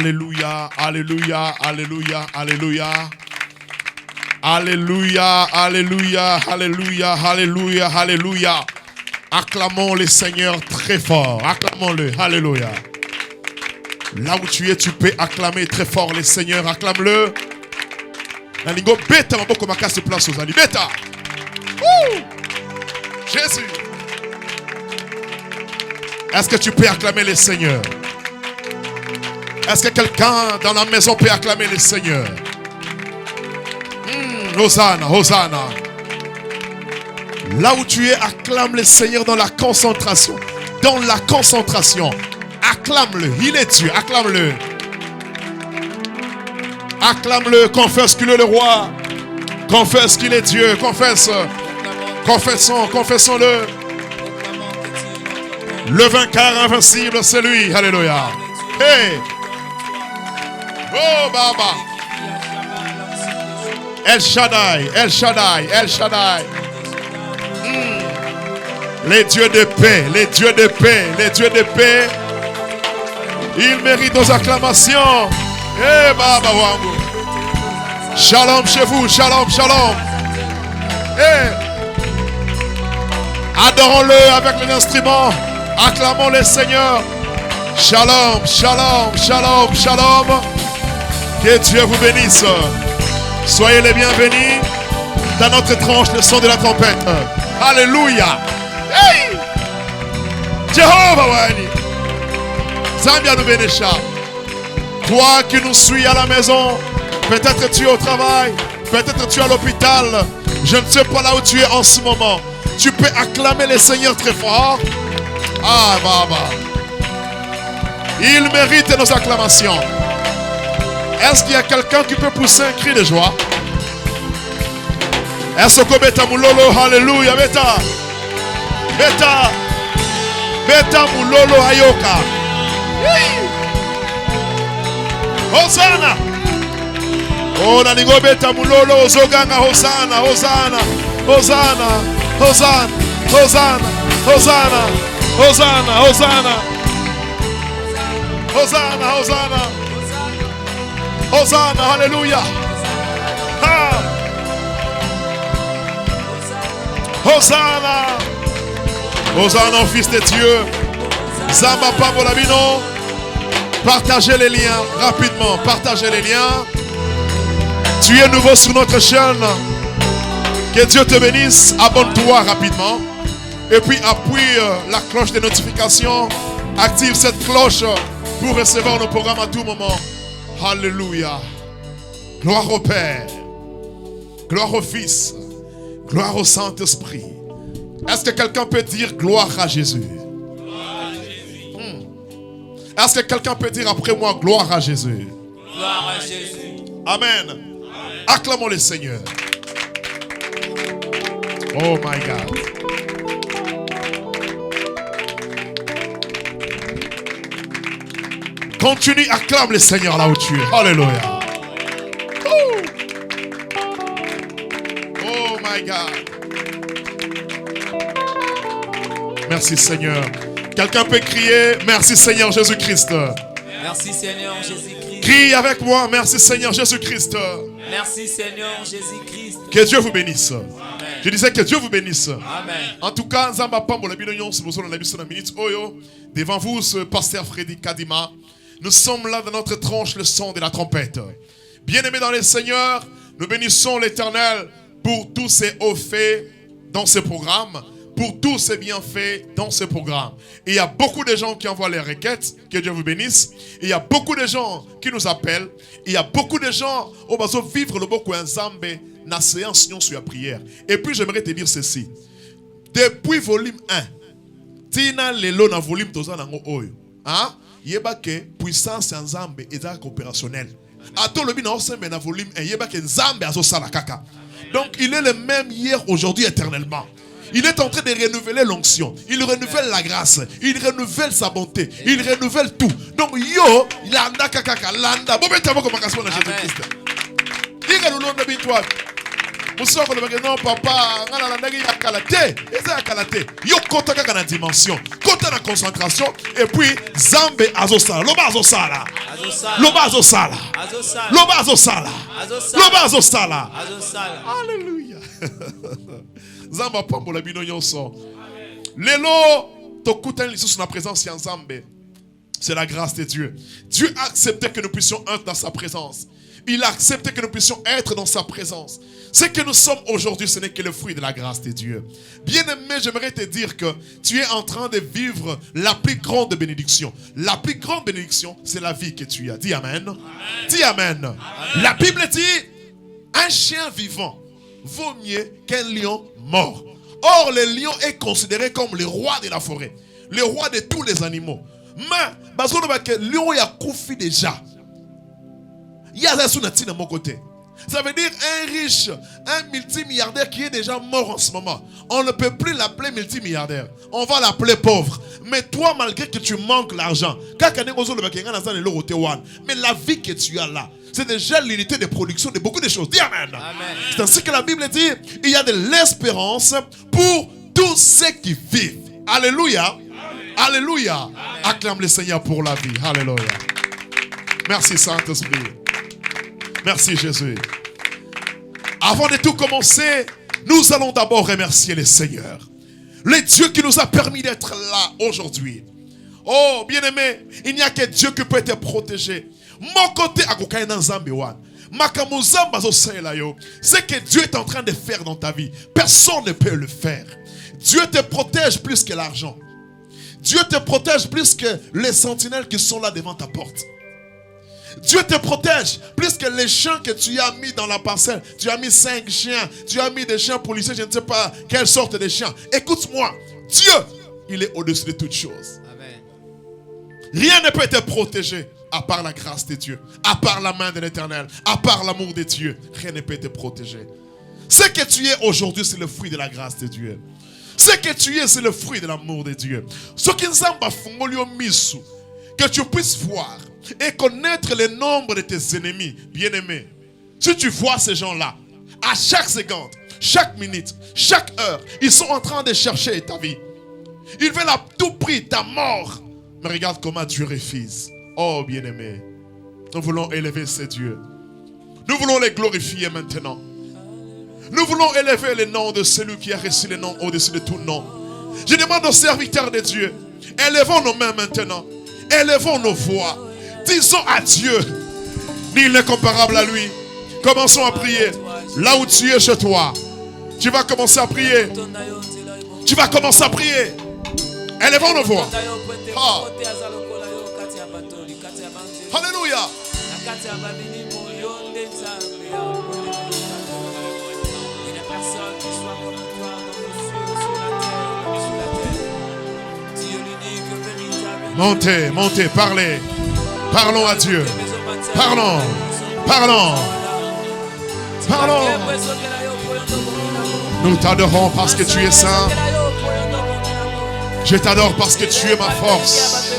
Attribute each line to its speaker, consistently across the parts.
Speaker 1: Alléluia, alléluia, alléluia, alléluia. Alléluia, alléluia, alléluia, alléluia, alléluia. Acclamons le Seigneur très fort. Acclamons-le. Alléluia. Là où tu es, tu peux acclamer très fort le Seigneur. Acclame-le. Nalingo beta maboko makasi place aux ali. Beta. Jésus. Est-ce que tu peux acclamer le Seigneur? Est-ce que quelqu'un dans la maison peut acclamer le Seigneur? Hosanna, Hosanna. Là où tu es, acclame le Seigneur dans la concentration. Dans la concentration. Acclame-le. Il est Dieu. Acclame-le. Acclame-le. Confesse qu'il est le roi. Confesse qu'il est Dieu. Confesse. Confessons. Confessons-le. Le vainqueur invincible, c'est lui. Alléluia. Hey. Oh, Baba. El Shaddai, El Shaddai, El Shaddai. Les dieux de paix, les dieux de paix, les dieux de paix. Ils méritent nos acclamations. Eh Baba Wangu. Shalom chez vous, shalom, shalom. Eh. Adorons-le avec les instruments. Acclamons le Seigneur. Shalom, shalom, shalom, shalom. Que Dieu vous bénisse. Soyez les bienvenus dans notre tranche, le son de la trompette. Alléluia. Hey! Jehovah Wani. Zambia nous bénisha. Toi qui nous suis à la maison, peut-être tu es au travail, peut-être tu es à l'hôpital. Je ne sais pas là où tu es en ce moment. Tu peux acclamer le Seigneur très fort. Ah, Baba. Il mérite nos acclamations. Est-ce qu'il y a quelqu'un qui peut pousser un cri de joie? Est-ce que beta mulolo, alléluia, beta. Beta. Beta mulolo ayoka. Hosanna. Oh, naningo beta mulolo, zoganga, Hosanna, Hosanna, Hosanna, Hosanna, Hosanna, Hosanna, Hosanna, Hosanna, Hosanna, Hosanna. Hosanna, alléluia. Ah. Hosanna. Hosanna au Fils de Dieu. Zamba Pabolabino. Partagez les liens rapidement. Partagez les liens. Tu es nouveau sur notre chaîne. Que Dieu te bénisse. Abonne-toi rapidement. Et puis appuie la cloche de notification. Active cette cloche pour recevoir nos programmes à tout moment. Alléluia. Gloire au Père. Gloire au Fils. Gloire au Saint-Esprit. Est-ce que quelqu'un peut dire gloire à Jésus?
Speaker 2: Gloire à Jésus.
Speaker 1: Est-ce que quelqu'un peut dire après moi gloire à Jésus?
Speaker 2: Gloire à Jésus.
Speaker 1: Amen. Amen. Acclamons le Seigneur. Oh my God. Continue, acclame le Seigneur là où tu es. Alléluia. Oh my God. Merci Seigneur. Quelqu'un peut crier merci Seigneur Jésus-Christ.
Speaker 2: Merci Seigneur Jésus-Christ.
Speaker 1: Crie avec moi merci Seigneur Jésus-Christ.
Speaker 2: Merci Seigneur Jésus-Christ.
Speaker 1: Que Dieu vous bénisse.
Speaker 2: Amen.
Speaker 1: Je disais que Dieu vous bénisse.
Speaker 2: Amen.
Speaker 1: En tout cas, devant vous, ce pasteur Freddy Kadima, nous sommes là dans notre tranche, le son de la trompette. Bien-aimés dans le Seigneur, nous bénissons l'Éternel pour tous ses hauts faits dans ce programme, pour tous ses bienfaits dans ce programme. Et il y a beaucoup de gens qui envoient les requêtes, que Dieu vous bénisse. Et il y a beaucoup de gens qui nous appellent. Et il y a beaucoup de gens qui vont vivre le beaucoup ensemble dans la séance sur la prière. Et puis j'aimerais te dire ceci. Depuis volume 1, tina lelo na volume 2 nango oyo. Hein? Yeba ke puissance ensemble est opérationnelle. Ato le bina osembe na volume 1, yeba ke nzambe azo sala kaka. Donc il est le même hier, aujourd'hui, éternellement. Il est en train de renouveler l'onction. Il renouvelle la grâce. Il renouvelle sa bonté. Il renouvelle tout. Donc yo, landa kaka landa. Bon, mettez-moi comme un na Jésus-Christ. Il y a le nom de toi. Moussoko le non papa, ngala landa ki yakalate. Eza yakalate. Yo kota kaka na dimension. Kota na concentration. Et puis zambe azosala. Loba azosala. Loba azosala. Loba azosala. Loba azosala. Alléluia. Zamba pambola bino nyonso. Lelo tokutani lisusu na présence ya Nzambe. C'est la grâce de Dieu. Dieu a accepté que nous puissions être dans sa présence. Il a accepté que nous puissions être dans sa présence. Ce que nous sommes aujourd'hui, ce n'est que le fruit de la grâce de Dieu. Bien-aimé, j'aimerais te dire que tu es en train de vivre la plus grande bénédiction. La plus grande bénédiction, c'est la vie que tu as. Dis Amen. Amen. Dis Amen. Amen. La Bible dit, un chien vivant vaut mieux qu'un lion mort. Or, le lion est considéré comme le roi de la forêt. Le roi de tous les animaux. Mais, parce que le lion a koufi déjà. Il y a ça sur de mon côté. Ça veut dire un riche, un multimilliardaire qui est déjà mort en ce moment. On ne peut plus l'appeler multimilliardaire. On va l'appeler pauvre. Mais toi, malgré que tu manques l'argent, mais la vie que tu as là, c'est déjà l'unité de production de beaucoup de choses. Dis Amen. Amen. C'est ainsi que la Bible dit, il y a de l'espérance pour tous ceux qui vivent. Alléluia. Amen. Alléluia. Amen. Acclame le Seigneur pour la vie. Alléluia. Merci Saint-Esprit. Merci Jésus. Avant de tout commencer, nous allons d'abord remercier le Seigneur. Le Dieu qui nous a permis d'être là aujourd'hui. Oh, bien-aimé, il n'y a que Dieu qui peut te protéger. Mon côté, ce que Dieu est en train de faire dans ta vie, personne ne peut le faire. Dieu te protège plus que l'argent. Dieu te protège plus que les sentinelles qui sont là devant ta porte. Dieu te protège plus que les chiens que tu as mis dans la parcelle. Tu as mis 5 chiens. Tu as mis des chiens policiers. Je ne sais pas quelle sorte de chiens. Écoute-moi. Dieu, il est au-dessus de toutes choses. Amen. Rien ne peut te protéger à part la grâce de Dieu. À part la main de l'Éternel. À part l'amour de Dieu. Rien ne peut te protéger. Ce que tu es aujourd'hui, c'est le fruit de la grâce de Dieu. Ce que tu es, c'est le fruit de l'amour de Dieu. Ce qui nous a fait, que tu puisses voir et connaître le nombre de tes ennemis, bien-aimés. Si tu vois ces gens-là, à chaque seconde, chaque minute, chaque heure, ils sont en train de chercher ta vie. Ils veulent à tout prix ta mort. Mais regarde comment Dieu refuse. Oh, bien-aimé, nous voulons élever ces dieux. Nous voulons les glorifier maintenant. Nous voulons élever le nom de celui qui a reçu le nom au-dessus de tout nom. Je demande aux serviteurs de Dieu, élevons nos mains maintenant. Élevons nos voix. Disons à Dieu, nul n'est comparable à lui. Commençons à prier. Là où tu es chez toi, tu vas commencer à prier. Tu vas commencer à prier. Élevons nos voix. Ah. Alléluia. Montez, montez, parlez. Parlons à Dieu. Parlons. Parlons. Parlons. Nous t'adorons parce que tu es saint. Je t'adore parce que tu es ma force.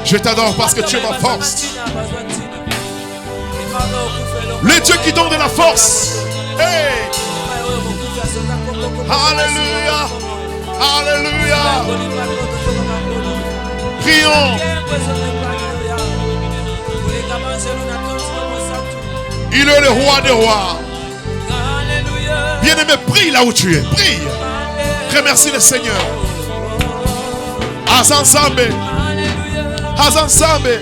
Speaker 1: Je t'adore parce que tu es ma force. Le Dieu qui donne de la force. Hey. Alléluia. Alléluia. Prions. Il est le roi des rois. Bien-aimé, prie là où tu es. Prie. Remercie le Seigneur. Azansambe. Azansambe.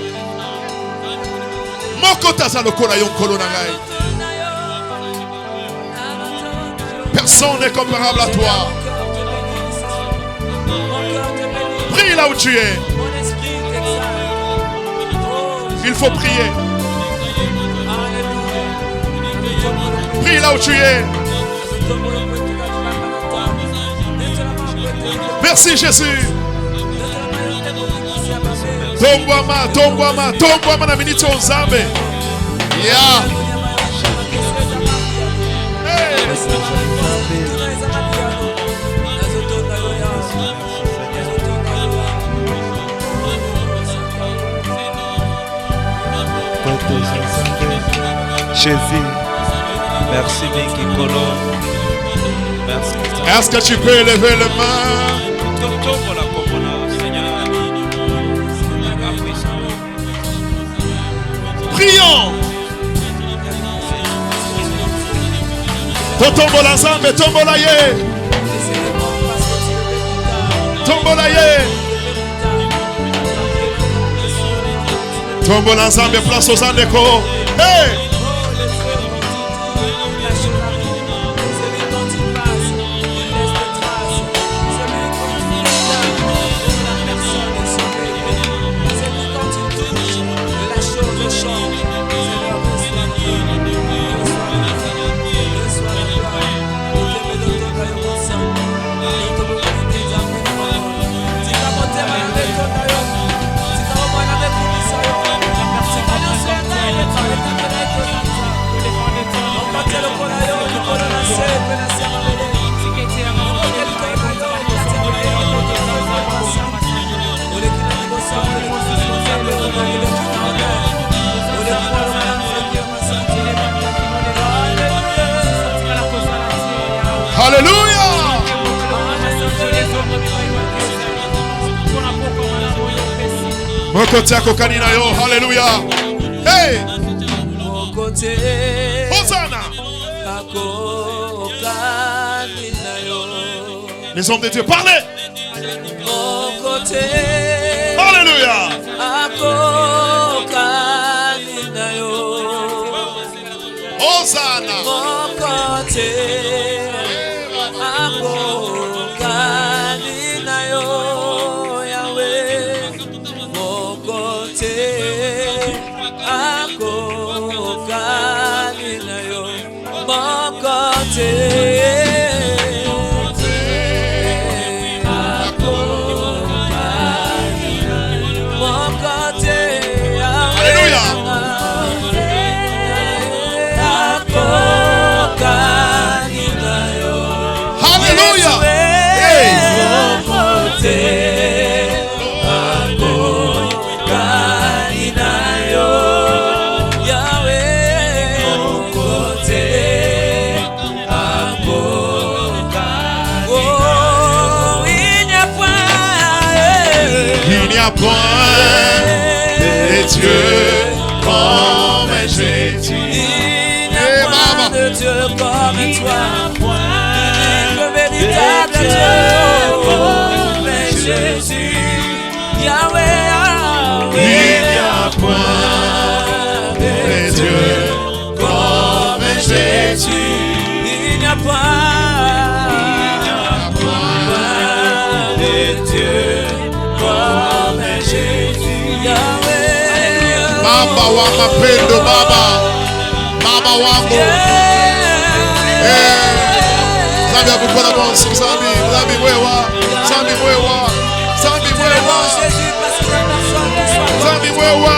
Speaker 1: Personne n'est comparable à toi. Prie là où tu es. Il faut prier. Prie là où tu es. Merci Jésus. Tongwama, tongwama, tongwama na minito nzambe. Yeah. Hey.
Speaker 3: Jésus, merci Miki Kolo. Merci.
Speaker 1: Est-ce que tu peux lever les mains? Prions. Totombola Nzambe, tombola ye. Tombola ye. Tombola Nzambe, place aux andeko. Hey! Alléluia. Mokotia kokanina yo. Alléluia. Hey. Hosanna. Les hommes de Dieu, parlez. Alléluia. Hosanna. Point de Dieu comme Jésus. Il n'y a point de Dieu comme toi. Le véritable Dieu comme Jésus. Yahweh, Yahweh. Il n'y a point de Dieu comme Jésus. Il n'y a point de Dieu comme Jésus, Yahweh. Baba wa mapendo, Baba, Baba wangu. Zambi akupona bonsi, Zambi, Zambi mwewa, Zambi mwewa, Zambi mwewa, Zambi mwewa.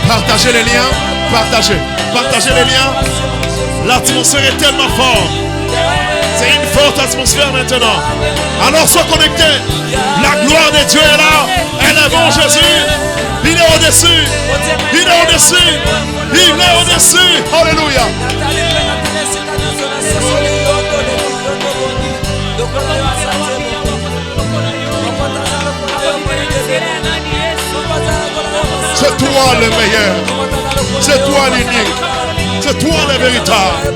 Speaker 1: Partagez les liens, partagez les liens. L'atmosphère est tellement forte. C'est une forte atmosphère maintenant. Alors sois connecté. La gloire de Dieu est là. Elle est bon Jésus. Il est au-dessus. Il est au-dessus. Il est au-dessus. Alléluia. C'est toi le meilleur. C'est toi l'unique. C'est toi le véritable.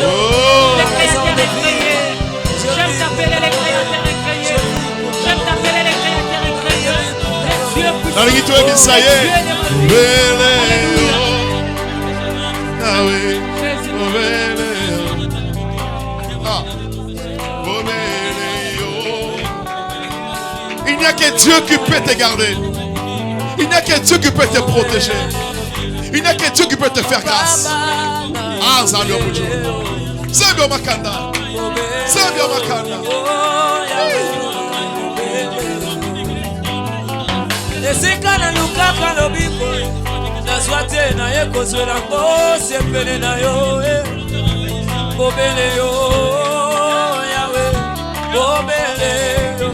Speaker 1: Oh.
Speaker 4: J'aime t'appeler les créateurs incréés. J'aime t'appeler les créateurs incréés. Dieu puissant.
Speaker 1: Dans le guitou, ça y est. Ah oui. Il n'y a que Dieu qui peut te garder. Il n'y a que Dieu qui peut te protéger. Il n'y a que Dieu qui peut te faire grâce. Ah, Zambia Mujo. Zambia Makanda. Zambia Makanda.
Speaker 5: Esikana lukaka lobiko nazwate na ye kozwela ngose pene na yo bobele yo yawe bobele yo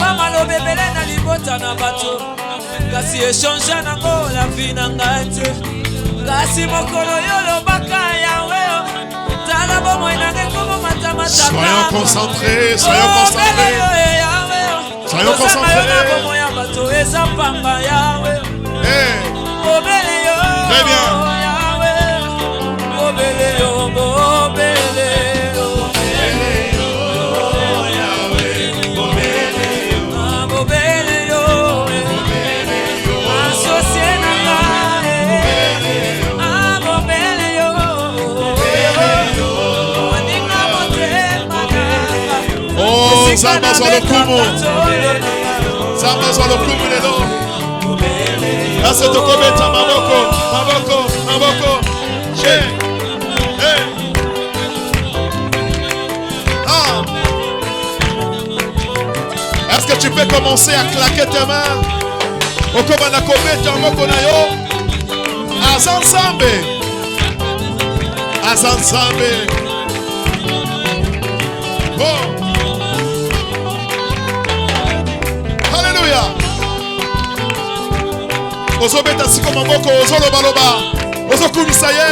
Speaker 5: mama lobebele na libota na bato kasi échange nango la vie na ngai te kasi mokolo yo lobaka yawe tala bomoi na ngai komo
Speaker 1: Soyons concentrés, soyons concentrés. Soyons concentrés. Hey. Très bien. Oh, Zamba sur le kumu. Zamba sur le kumu lelo. Ase tokobeta maboko, maboko, maboko. Hey. Ah. Est-ce que tu peux commencer à claquer tes mains? Okobana kobeta maboko na yo. Azansambe. Azansambe. Oh. Alléluia. Ozo beta siko maboko, ozo loba loba. Ozo kumisa ye.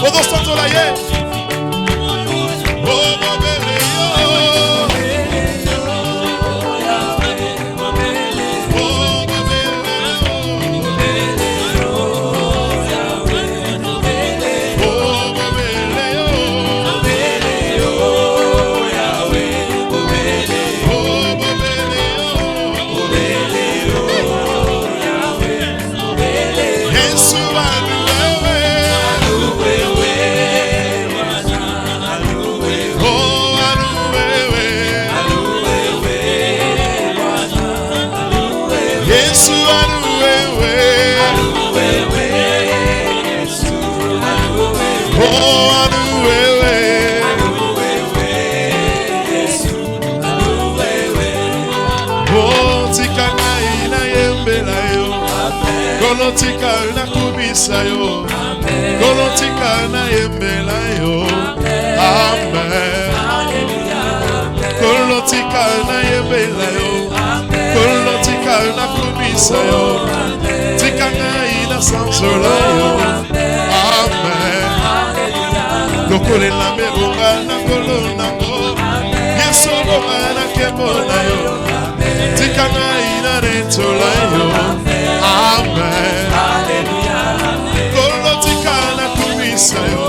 Speaker 1: Ozo santola ye. Oh mobele yo. Oh mobele yo. Oh mobele yo. Kolotika na kubisa yo, kolotika na yembela yo, amen. Kolotika na yembela yo, kolotika na kubisa yo, tika na ina sansola yo, amen. Lokole na mebonga na kolo na go, yeso bonga na kebola yo, tika na ina rentola yo. Amen. Kolotika na kumisa yo.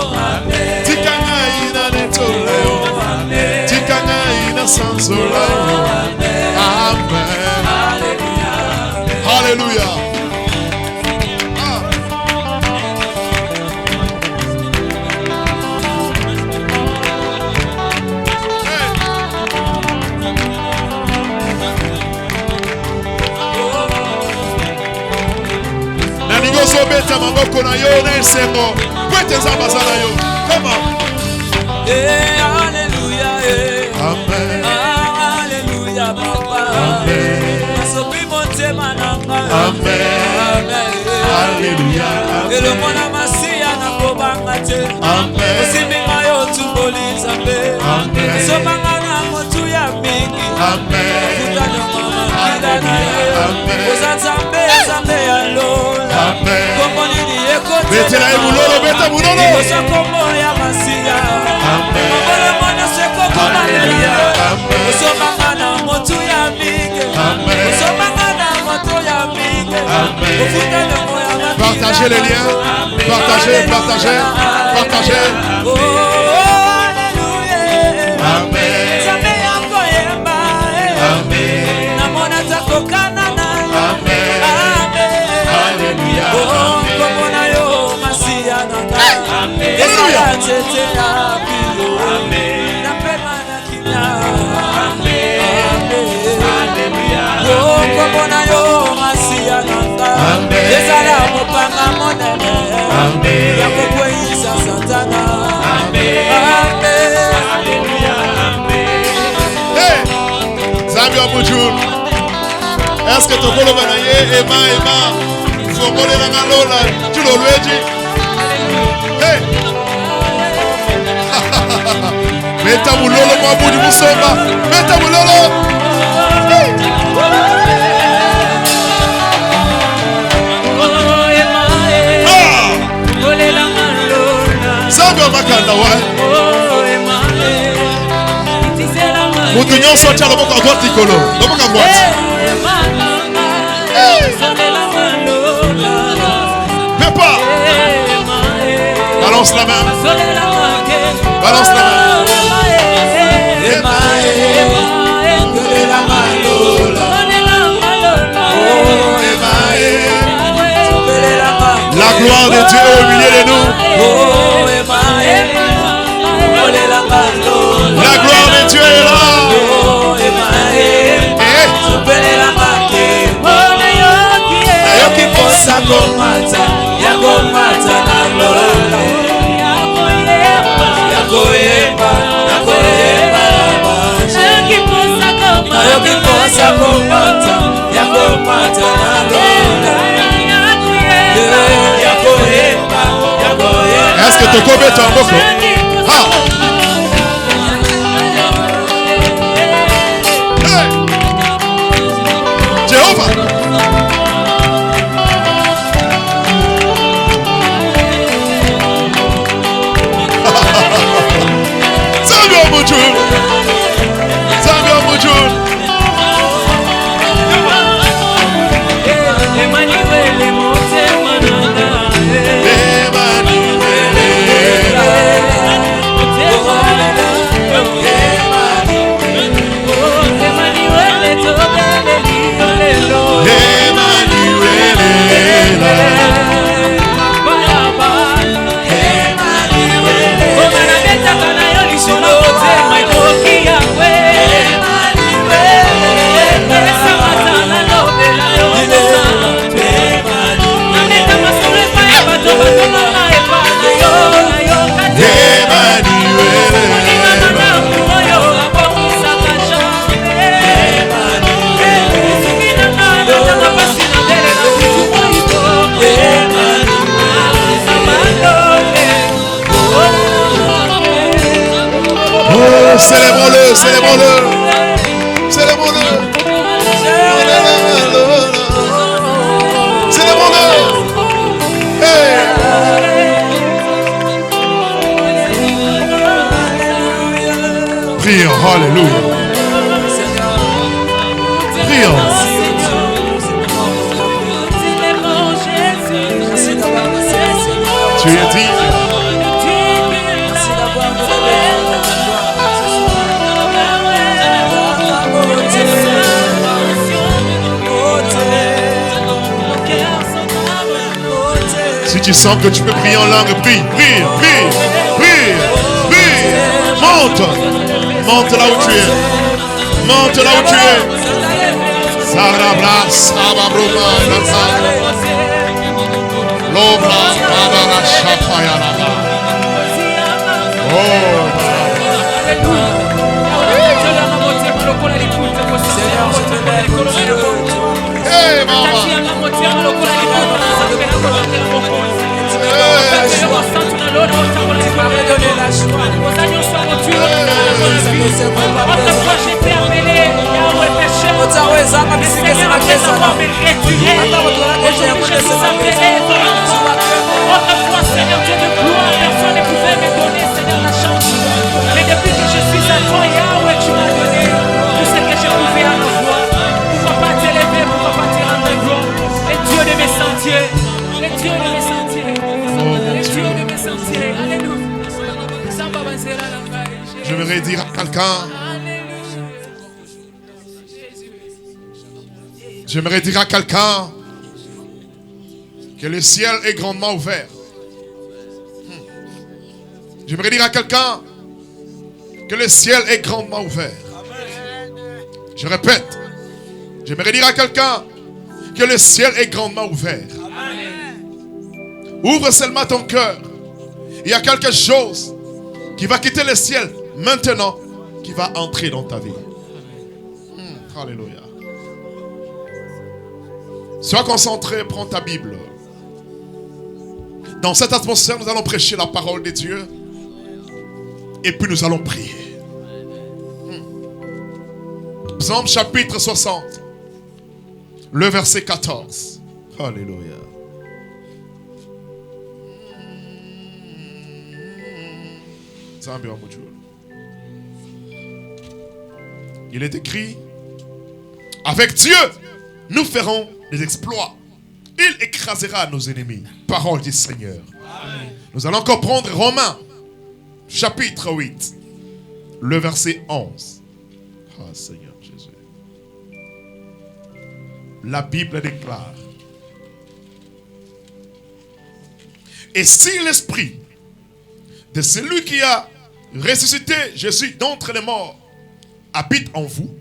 Speaker 1: Tikanga ina netola yo. Tikanga ina sansola yo. Amen. Hallelujah. Beta maboko na yo na esengo. Kwete nzamba zala yo. Come on.
Speaker 5: Hallelujah.
Speaker 1: Amen.
Speaker 5: Hallelujah, Papa.
Speaker 1: Amen.
Speaker 5: Asobi motema nanga.
Speaker 1: Amen. Hallelujah.
Speaker 5: Elo mona masia na kobanga te.
Speaker 1: Amen.
Speaker 5: Osiminga yo tumboli zambe.
Speaker 1: Amen.
Speaker 5: Sobanga na motu ya mingi.
Speaker 1: Amen.
Speaker 5: Kutano mama kida na ye.
Speaker 1: Amen.
Speaker 5: Ozanzambe zambe ya lola.
Speaker 1: Amen.
Speaker 5: Komoni ni ekote.
Speaker 1: Beta na mulolo, beta mulolo.
Speaker 5: Ikosa komo ya masia.
Speaker 1: Amen.
Speaker 5: Mabolo mona seko koma melia.
Speaker 1: Amen.
Speaker 5: Osobanga na motu ya mingi.
Speaker 1: Amen.
Speaker 5: Osobanga na motu ya mingi.
Speaker 1: Amen.
Speaker 5: Okutano moya makida.
Speaker 1: Partagez les liens. Partagez, partagez, partagez.
Speaker 5: Oh, alléluia.
Speaker 1: Amen.
Speaker 5: Zambe yako yemba.
Speaker 1: Amen.
Speaker 5: Namona takokana na.
Speaker 1: Amen.
Speaker 5: Amen.
Speaker 1: Hallelujah.
Speaker 5: Oh, komona yo masia nanga.
Speaker 1: Amen.
Speaker 5: Esala tete ya pilo. Napema na kinya. Oh, komona yo masia nanga. Esala mopanga monene. Ya kokweisa satana.
Speaker 1: Hey! Zambi wa mujuru. Est-ce que tokolo banaye ema ema fongole na ngalola tulo lweji. Hey! Meta mulolo mwabudi musomba. Meta mulolo. Hey! Zambi wa makanda wa. Bato nyonso tia loboko à droite likolo. Loboko à droite. Fais pas. Balance la main. Balance la main. La gloire de Dieu au milieu de nous. La gloire de Dieu est là. Est-ce que tu connais ton boko? Ah! Hey! Jéhovah! Samuel Mujur! Samuel Mujur! Célébrons-le, célébrons-le, célébrons-le, célébrons-le. Hey. Prions, alléluia. Prions. Tu es digne. Si tu sens que tu peux prier en langue, prie, prie, prie, prie, prie. Monte, monte là où tu es. Monte là où tu es. Sarabla, sababroma, l'obra, babara, chapaya, laba. Oh, hey, mama.
Speaker 4: Autrefois j'étais appelé Yahweh pécheur. Autrefois Seigneur Dieu de gloire, personne ne pouvait me donner Seigneur la chance. Mais depuis que je suis à toi Yahweh, tu m'as donné tout ce que je pouvais avoir. Pourquoi pas t'élever, pourquoi pas te rendre gloire. Et Dieu de mes sentiers, et Dieu de mes sentiers, et Dieu de mes sentiers. Alléluia.
Speaker 1: Je voudrais dire à quelqu'un. J'aimerais dire à quelqu'un que le ciel est grandement ouvert. J'aimerais dire à quelqu'un que le ciel est grandement ouvert. Je répète. J'aimerais dire à quelqu'un que le ciel est grandement ouvert. Ouvre seulement ton cœur. Il y a quelque chose qui va quitter le ciel maintenant, qui va entrer dans ta vie. Alléluia. Sois concentré, prends ta Bible. Dans cette atmosphère, nous allons prêcher la parole de Dieu. Et puis nous allons prier. Psaume chapitre 60. Le verset 14. Alléluia. Il est écrit, avec Dieu, nous ferons des exploits. Il écrasera nos ennemis. Parole du Seigneur. Amen. Nous allons encore prendre Romains, chapitre 8, le verset 11. Ah, Seigneur Jésus. La Bible déclare, et si l'esprit de celui qui a ressuscité Jésus d'entre les morts habite en vous,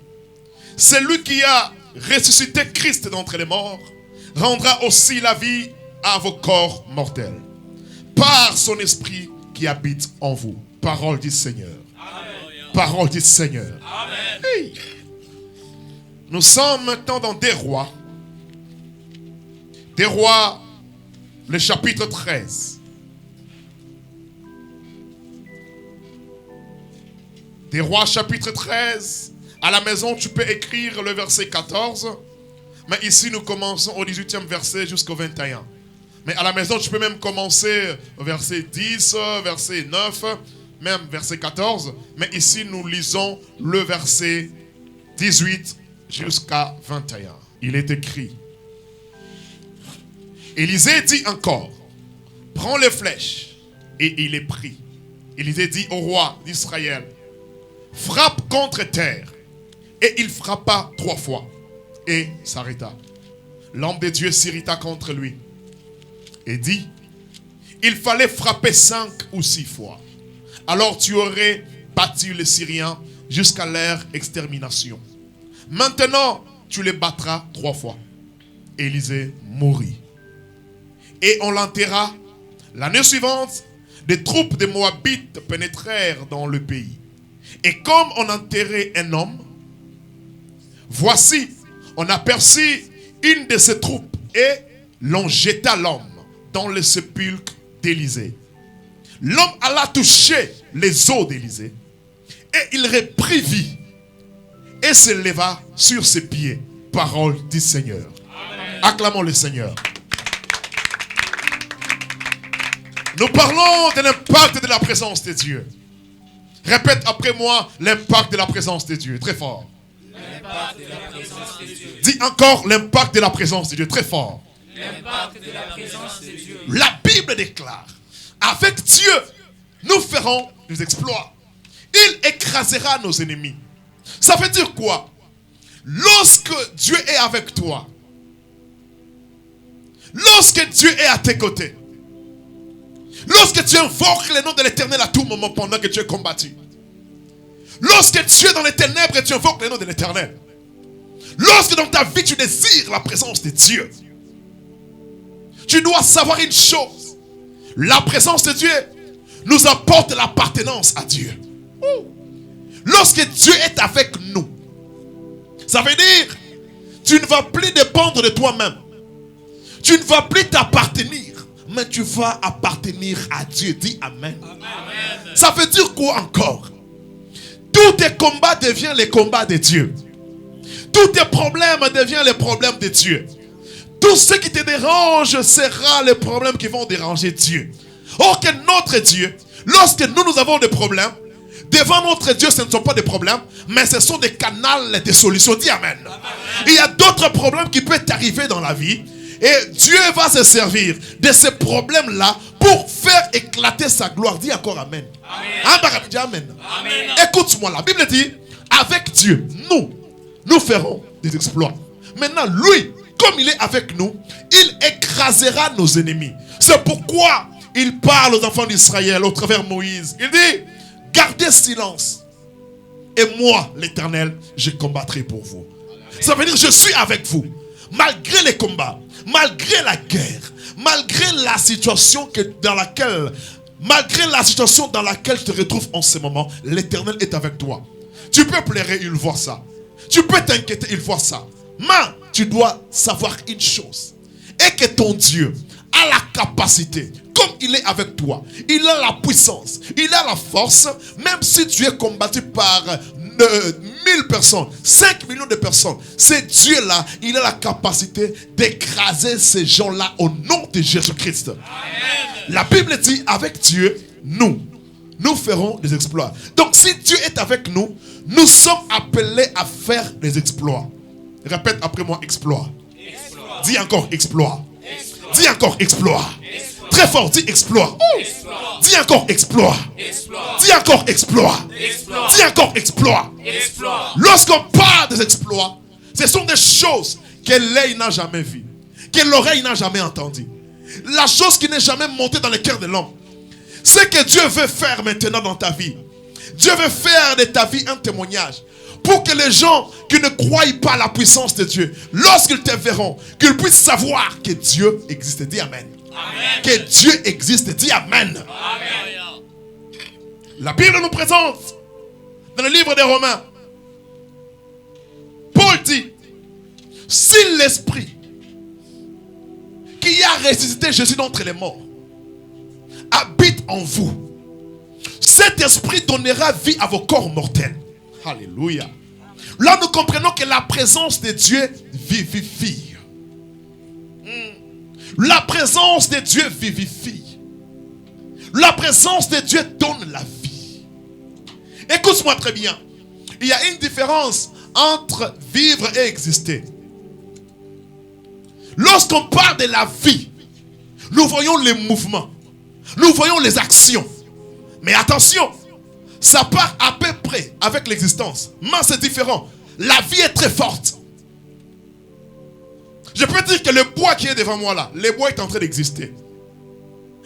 Speaker 1: celui qui a ressuscité Christ d'entre les morts rendra aussi la vie à vos corps mortels par son esprit qui habite en vous. Parole du Seigneur. Amen. Parole du Seigneur. Amen. Hey. Nous sommes maintenant dans Des Rois. Des Rois, le chapitre 13. Des Rois, chapitre 13. À la maison, tu peux écrire le verset 14. Mais ici, nous commençons au 18e verset jusqu'au 21. Mais à la maison, tu peux même commencer au verset 10, verset 9, même verset 14. Mais ici, nous lisons le verset 18 jusqu'à 21. Il est écrit. Élisée dit encore, prends les flèches. Et il est pris. Élisée dit au roi d'Israël, frappe contre terre. Et il frappa 3 fois. Et s'arrêta. L'homme de Dieu s'irrita contre lui. Et dit, il fallait frapper 5 ou 6 fois. Alors tu aurais battu les Syriens jusqu'à leur extermination. Maintenant, tu les battras 3 fois. Élisée mourut. Et on l'enterra. L'année suivante, des troupes de Moabites pénétrèrent dans le pays. Et comme on enterrait un homme, voici, on aperçut une de ces troupes et l'on jeta l'homme dans le sépulcre d'Élisée. L'homme alla toucher les os d'Élisée et il reprit vie et se leva sur ses pieds. Parole du Seigneur. Amen. Acclamons le Seigneur. Nous parlons de l'impact de la présence de Dieu. Répète après moi, l'impact de la présence de Dieu. Très fort. L'impact de la présence de Dieu. Dis encore l'impact de la présence de Dieu. Très fort. L'impact de la présence de Dieu. La Bible déclare, avec Dieu, nous ferons des exploits. Il écrasera nos ennemis. Ça veut dire quoi? Lorsque Dieu est avec toi, lorsque Dieu est à tes côtés, lorsque tu invoques le nom de l'Éternel à tout moment pendant que tu es combattu, lorsque tu es dans les ténèbres et tu invoques le nom de l'Éternel, lorsque dans ta vie tu désires la présence de Dieu, tu dois savoir une chose. La présence de Dieu nous apporte l'appartenance à Dieu. Lorsque Dieu est avec nous, ça veut dire tu ne vas plus dépendre de toi-même. Tu ne vas plus t'appartenir, mais tu vas appartenir à Dieu. Dis Amen. Amen. Ça veut dire quoi encore? Tous tes combats deviennent les combats de Dieu. Tous tes problèmes deviennent les problèmes de Dieu. Tout ce qui te dérange sera les problèmes qui vont déranger Dieu. Or que notre Dieu, lorsque nous avons des problèmes, devant notre Dieu, ce ne sont pas des problèmes, mais ce sont des canaux de solutions. Dis Amen. Amen. Il y a d'autres problèmes qui peuvent t'arriver dans la vie. Et Dieu va se servir de ces problèmes-là pour faire éclater sa gloire. Dis encore Amen. Amen. Amen. Amen. Écoute-moi, la Bible dit, avec Dieu, nous ferons des exploits. Maintenant, lui, comme il est avec nous, il écrasera nos ennemis. C'est pourquoi il parle aux enfants d'Israël au travers Moïse. Il dit, gardez silence. Et moi, l'Éternel, je combattrai pour vous. Ça veut dire, je suis avec vous. Malgré les combats, malgré la guerre, malgré la situation dans laquelle tu te retrouves en ce moment, l'Éternel est avec toi. Tu peux pleurer, il voit ça. Tu peux t'inquiéter, il voit ça. Mais tu dois savoir une chose. Et que ton Dieu a la capacité, comme il est avec toi, il a la puissance, il a la force, même si tu es combattu par 1000 personnes, 5 millions de personnes, ce Dieu-là, il a la capacité d'écraser ces gens-là au nom de Jésus-Christ. La Bible dit, avec Dieu, nous ferons des exploits. Donc si Dieu est avec nous, Nous sommes appelés à faire des exploits. Répète après moi, exploit. Dis encore exploit. Dis encore exploit. Très fort, dis exploit. Dis encore exploit. Dis encore exploit. Dis encore exploit. Lorsqu'on parle des exploits, ce sont des choses que l'œil n'a jamais vues, que l'oreille n'a jamais entendues. La chose qui n'est jamais montée dans le cœur de l'homme. Ce que Dieu veut faire maintenant dans ta vie. Dieu veut faire de ta vie un témoignage. Pour que les gens qui ne croient pas à la puissance de Dieu, lorsqu'ils te verront, qu'ils puissent savoir que Dieu existe. Dis Amen. Amen. Que Dieu existe. Dis Amen. Amen. La Bible nous présente dans le livre des Romains. Paul dit, si l'esprit qui a ressuscité Jésus d'entre les morts habite en vous, cet esprit donnera vie à vos corps mortels. Alléluia. Là, nous comprenons que la présence de Dieu vivifie. La présence de Dieu vivifie. La présence de Dieu donne la vie. Écoute-moi très bien. Il y a une différence entre vivre et exister. Lorsqu'on parle de la vie, nous voyons les mouvements. Nous voyons les actions. Mais attention, ça part à peu près avec l'existence. Mais c'est différent. La vie est très forte. Je peux dire que le bois qui est devant moi là, le bois est en train d'exister.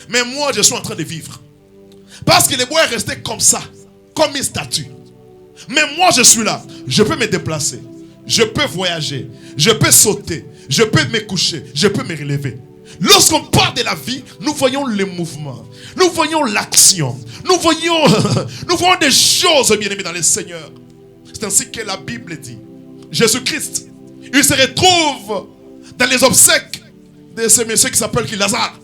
Speaker 1: Mais moi, je suis en train de vivre. Parce que le bois est resté comme ça, comme une statue. Mais moi, je suis là. Je peux me déplacer. Je peux voyager. Je peux sauter. Je peux me coucher. Je peux me relever. Lorsqu'on parle de la vie, nous voyons les mouvements. Nous voyons l'action. Nous voyons des choses, bien aimés dans le Seigneur. C'est ainsi que la Bible dit. Jésus-Christ, il se retrouve dans les obsèques de ce monsieur qui s'appelle Lazare.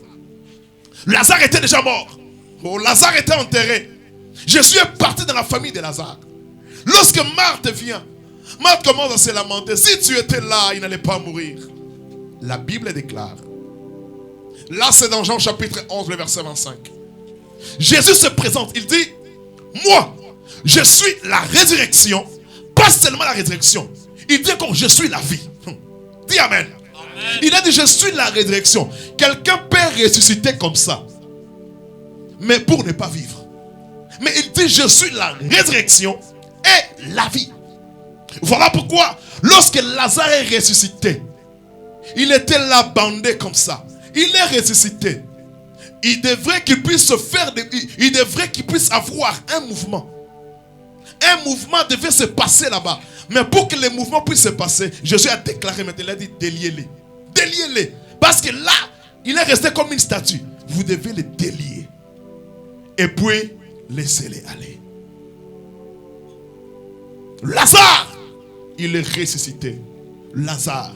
Speaker 1: Lazare était déjà mort. Oh, Lazare était enterré. Jésus est parti dans la famille de Lazare. Lorsque Marthe vient, Marthe commence à se lamenter. Si tu étais là, il n'allait pas mourir. La Bible déclare. Là, c'est dans Jean chapitre 11, le verset 25. Jésus se présente. Il dit, moi, je suis la résurrection. Pas seulement la résurrection. Il dit encore, je suis la vie. Dis Amen. Amen. Il a dit, je suis la résurrection. Quelqu'un peut ressusciter comme ça, mais pour ne pas vivre. Mais il dit, je suis la résurrection et la vie. Voilà pourquoi, lorsque Lazare est ressuscité, il était là bandé comme ça. Il est ressuscité. Il devrait qu'il puisse se faire, il devrait qu'il puisse avoir un mouvement. Un mouvement devait se passer là-bas. Mais pour que le mouvement puisse se passer, Jésus a déclaré maintenant, il a dit déliez-les. Déliez-les. Parce que là, il est resté comme une statue. Vous devez les délier. Et puis, laissez-les aller. Lazare, il est ressuscité. Lazare,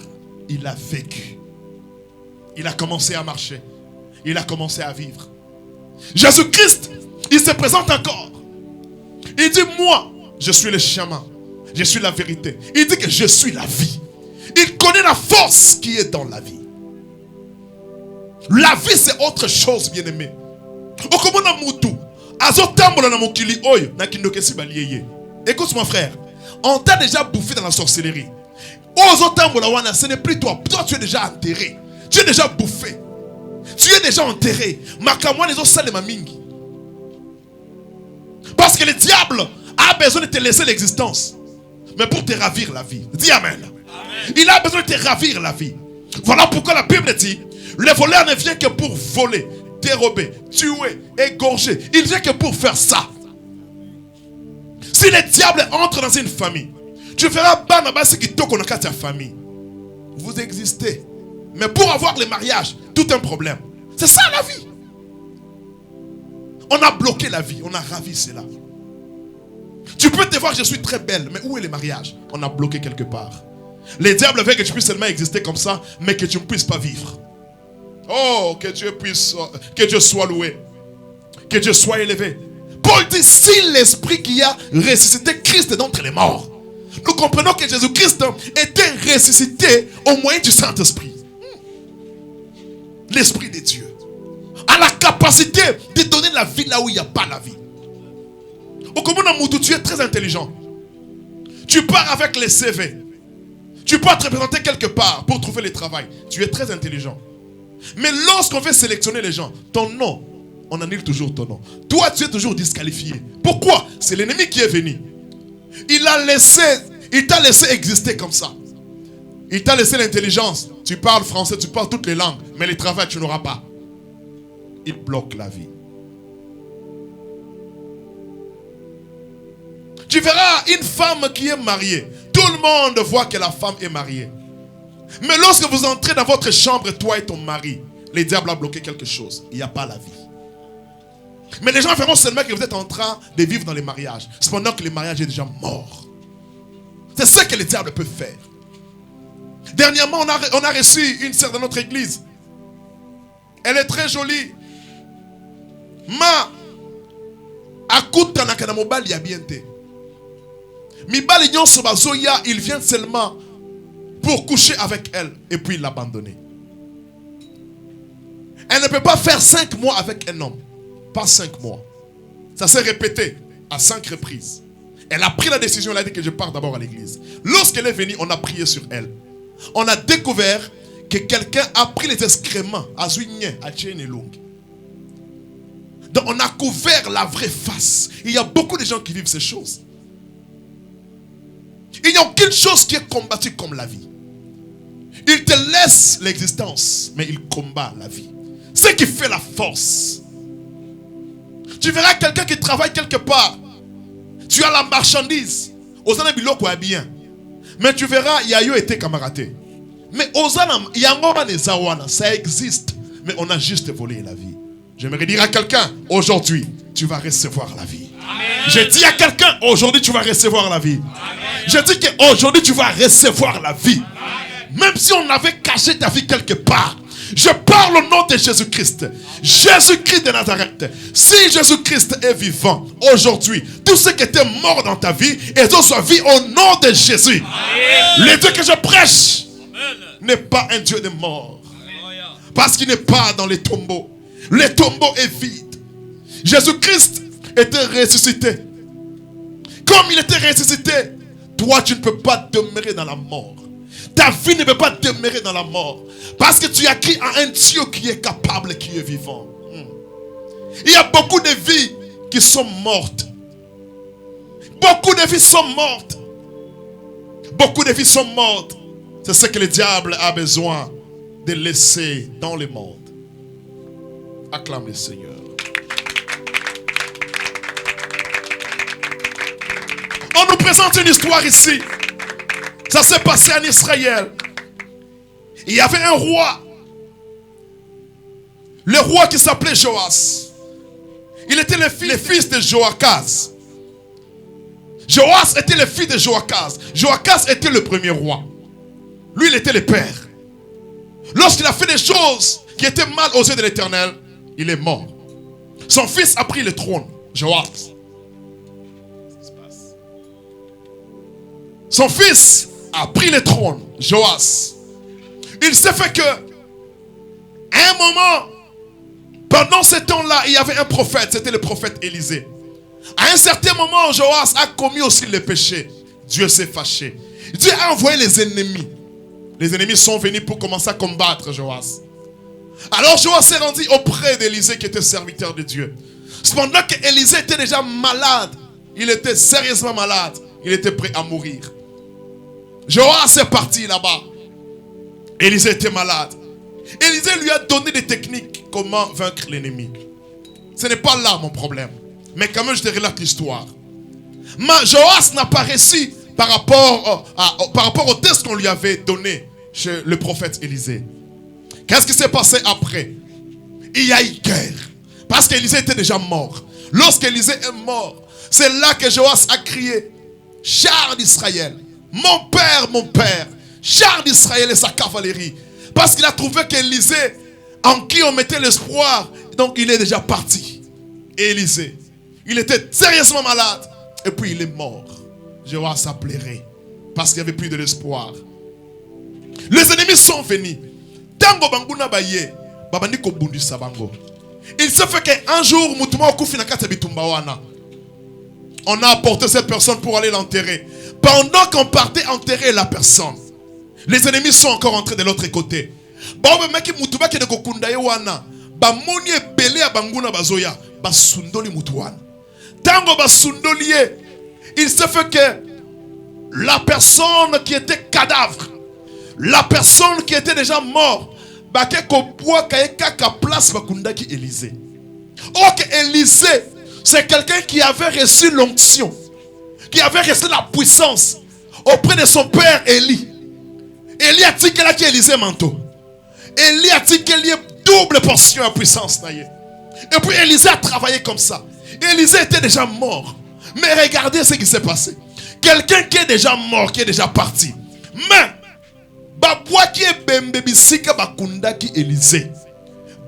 Speaker 1: il a vécu. Il a commencé à marcher. Il a commencé à vivre. Jésus-Christ, il se présente encore. Il dit, moi, je suis le chemin. Je suis la vérité. Il dit que je suis la vie. Il connaît la force qui est dans la vie. La vie, c'est autre chose, bien-aimé. Écoute mon frère, on t'a déjà bouffé dans la sorcellerie. Ce n'est plus toi. Toi, tu es déjà enterré. Tu es déjà bouffé. Tu es déjà enterré. Parce que le diable a besoin de te laisser l'existence, mais pour te ravir la vie. Dis Amen. Amen. Il a besoin de te ravir la vie. Voilà pourquoi la Bible dit, le voleur ne vient que pour voler, dérober, tuer, égorger. Il vient que pour faire ça. Si le diable entre dans une famille, tu feras ce qui toque dans ta famille. Vous existez. Mais pour avoir le mariage, tout un problème. C'est ça la vie. On a bloqué la vie. On a ravi cela. Tu peux te voir, je suis très belle. Mais où est le mariage? On a bloqué quelque part. Le diable veut que tu puisses seulement exister comme ça, mais que tu ne puisses pas vivre. Oh, que Dieu soit loué. Que Dieu soit élevé. Paul dit, si l'esprit qui a ressuscité Christ d'entre les morts. Nous comprenons que Jésus-Christ était ressuscité au moyen du Saint-Esprit. L'Esprit de Dieu a la capacité de donner la vie là où il n'y a pas la vie. Au commun, tu es très intelligent. Tu pars avec les CV. Tu peux te représenter quelque part pour trouver le travail. Tu es très intelligent. Mais lorsqu'on veut sélectionner les gens, ton nom, on annule toujours ton nom. Toi, tu es toujours disqualifié. Pourquoi? C'est l'ennemi qui est venu. Il t'a laissé exister comme ça. Il t'a laissé l'intelligence. Tu parles français, tu parles toutes les langues. Mais le travail, tu n'auras pas. Il bloque la vie. Tu verras une femme qui est mariée. Tout le monde voit que la femme est mariée. Mais lorsque vous entrez dans votre chambre, toi et ton mari, le diable a bloqué quelque chose. Il n'y a pas la vie. Mais les gens verront seulement que vous êtes en train de vivre dans les mariages. Cependant que le mariage est déjà mort. C'est ce que le diable peut faire. Dernièrement, on a reçu une sœur de notre église. Elle est très jolie. Ma akuta na kana mobali ya bien te. Mibali nyonso bazoya, il vient seulement pour coucher avec elle et puis l'abandonner. Elle ne peut pas faire 5 mois avec un homme. Pas 5 mois. Ça s'est répété à 5 reprises. Elle a pris la décision, elle a dit que je pars d'abord à l'église. Lorsqu'elle est venue, on a prié sur elle. On a découvert que quelqu'un a pris les excréments à Zouigné, à Tchénelung. Donc on a couvert la vraie face. Il y a beaucoup de gens qui vivent ces choses. Il n'y a aucune chose qui est combattue comme la vie. Il te laisse l'existence, mais il combat la vie. C'est ce qui fait la force. Tu verras quelqu'un qui travaille quelque part. Tu as la marchandise. Osana biloko est bien. Mais tu verras, Yayo était camarade. Mais Osana, Yangoma Nezawana, ça existe. Mais on a juste volé la vie. J'aimerais dire à quelqu'un, aujourd'hui, tu vas recevoir la vie. Amen. Je dis à quelqu'un, aujourd'hui, tu vas recevoir la vie. Amen. Je dis qu'aujourd'hui, tu vas recevoir la vie. Amen. Même si on avait caché ta vie quelque part. Je parle au nom de Jésus-Christ. Jésus-Christ de Nazareth. Si Jésus-Christ est vivant aujourd'hui, tout ce qui était mort dans ta vie, et soit vie au nom de Jésus. Amen. Le Dieu que je prêche n'est pas un Dieu de mort. Amen. Parce qu'il n'est pas dans les tombeaux. Le tombeau est vide. Jésus-Christ était ressuscité. Comme il était ressuscité, toi tu ne peux pas demeurer dans la mort. Ta vie ne peut pas demeurer dans la mort. Parce que tu as crié à un Dieu qui est capable, qui est vivant. Il y a beaucoup de vies qui sont mortes. Beaucoup de vies sont mortes. Beaucoup de vies sont mortes. C'est ce que le diable a besoin de laisser dans le monde. Acclame le Seigneur. On nous présente une histoire ici. Ça s'est passé en Israël. Il y avait un roi. Le roi qui s'appelait Joas. Il était le fils de Joachaz. Joas était le fils de Joachaz. Joachaz était le premier roi. Lui, il était le père. Lorsqu'il a fait des choses qui étaient mal aux yeux de l'Éternel, il est mort. Son fils a pris le trône, Joas. Son fils a pris le trône, Joas. Il s'est fait que, à un moment, pendant ce temps-là, il y avait un prophète, c'était le prophète Élisée. À un certain moment, Joas a commis aussi le péché. Dieu s'est fâché. Dieu a envoyé les ennemis. Les ennemis sont venus pour commencer à combattre Joas. Alors Joas s'est rendu auprès d'Élisée qui était serviteur de Dieu. Cependant qu'Élisée était déjà malade, il était sérieusement malade, il était prêt à mourir. Joas est parti là-bas. Élisée était malade. Élisée lui a donné des techniques comment vaincre l'ennemi. Ce n'est pas là mon problème. Mais quand même je te relate l'histoire. Mais Joas n'a pas réussi par rapport au test qu'on lui avait donné chez le prophète Élisée. Qu'est-ce qui s'est passé après? Il y a eu guerre. Parce qu'Élisée était déjà mort. Lorsqu'Élisée est mort, c'est là que Joas a crié: char d'Israël, mon père, char d'Israël et sa cavalerie. Parce qu'il a trouvé qu'Élisée, en qui on mettait l'espoir, donc il est déjà parti. Et Élisée, il était sérieusement malade. Et puis il est mort. Joas a pleuré. Parce qu'il n'y avait plus de l'espoir. Les ennemis sont venus. Tango banguna baye, babandi ko bundu sabango. Il se fait qu'un jour, on a apporté cette personne pour aller l'enterrer. Pendant qu'on partait enterrer la personne, les ennemis sont encore entrés de l'autre côté. Il se fait que la personne qui était cadavre, la personne qui était déjà morte, Élisée. Ok, Élisée, c'est quelqu'un qui avait reçu l'onction, qui avait reçu la puissance auprès de son père Élie. Élie a dit qu'il a Élisée manteau. Élie a dit qu'il y a double portion de puissance. Et puis Élisée a travaillé comme ça. Élisée était déjà mort. Mais regardez ce qui s'est passé. Quelqu'un qui est déjà mort, qui est déjà parti. Mais Élisée.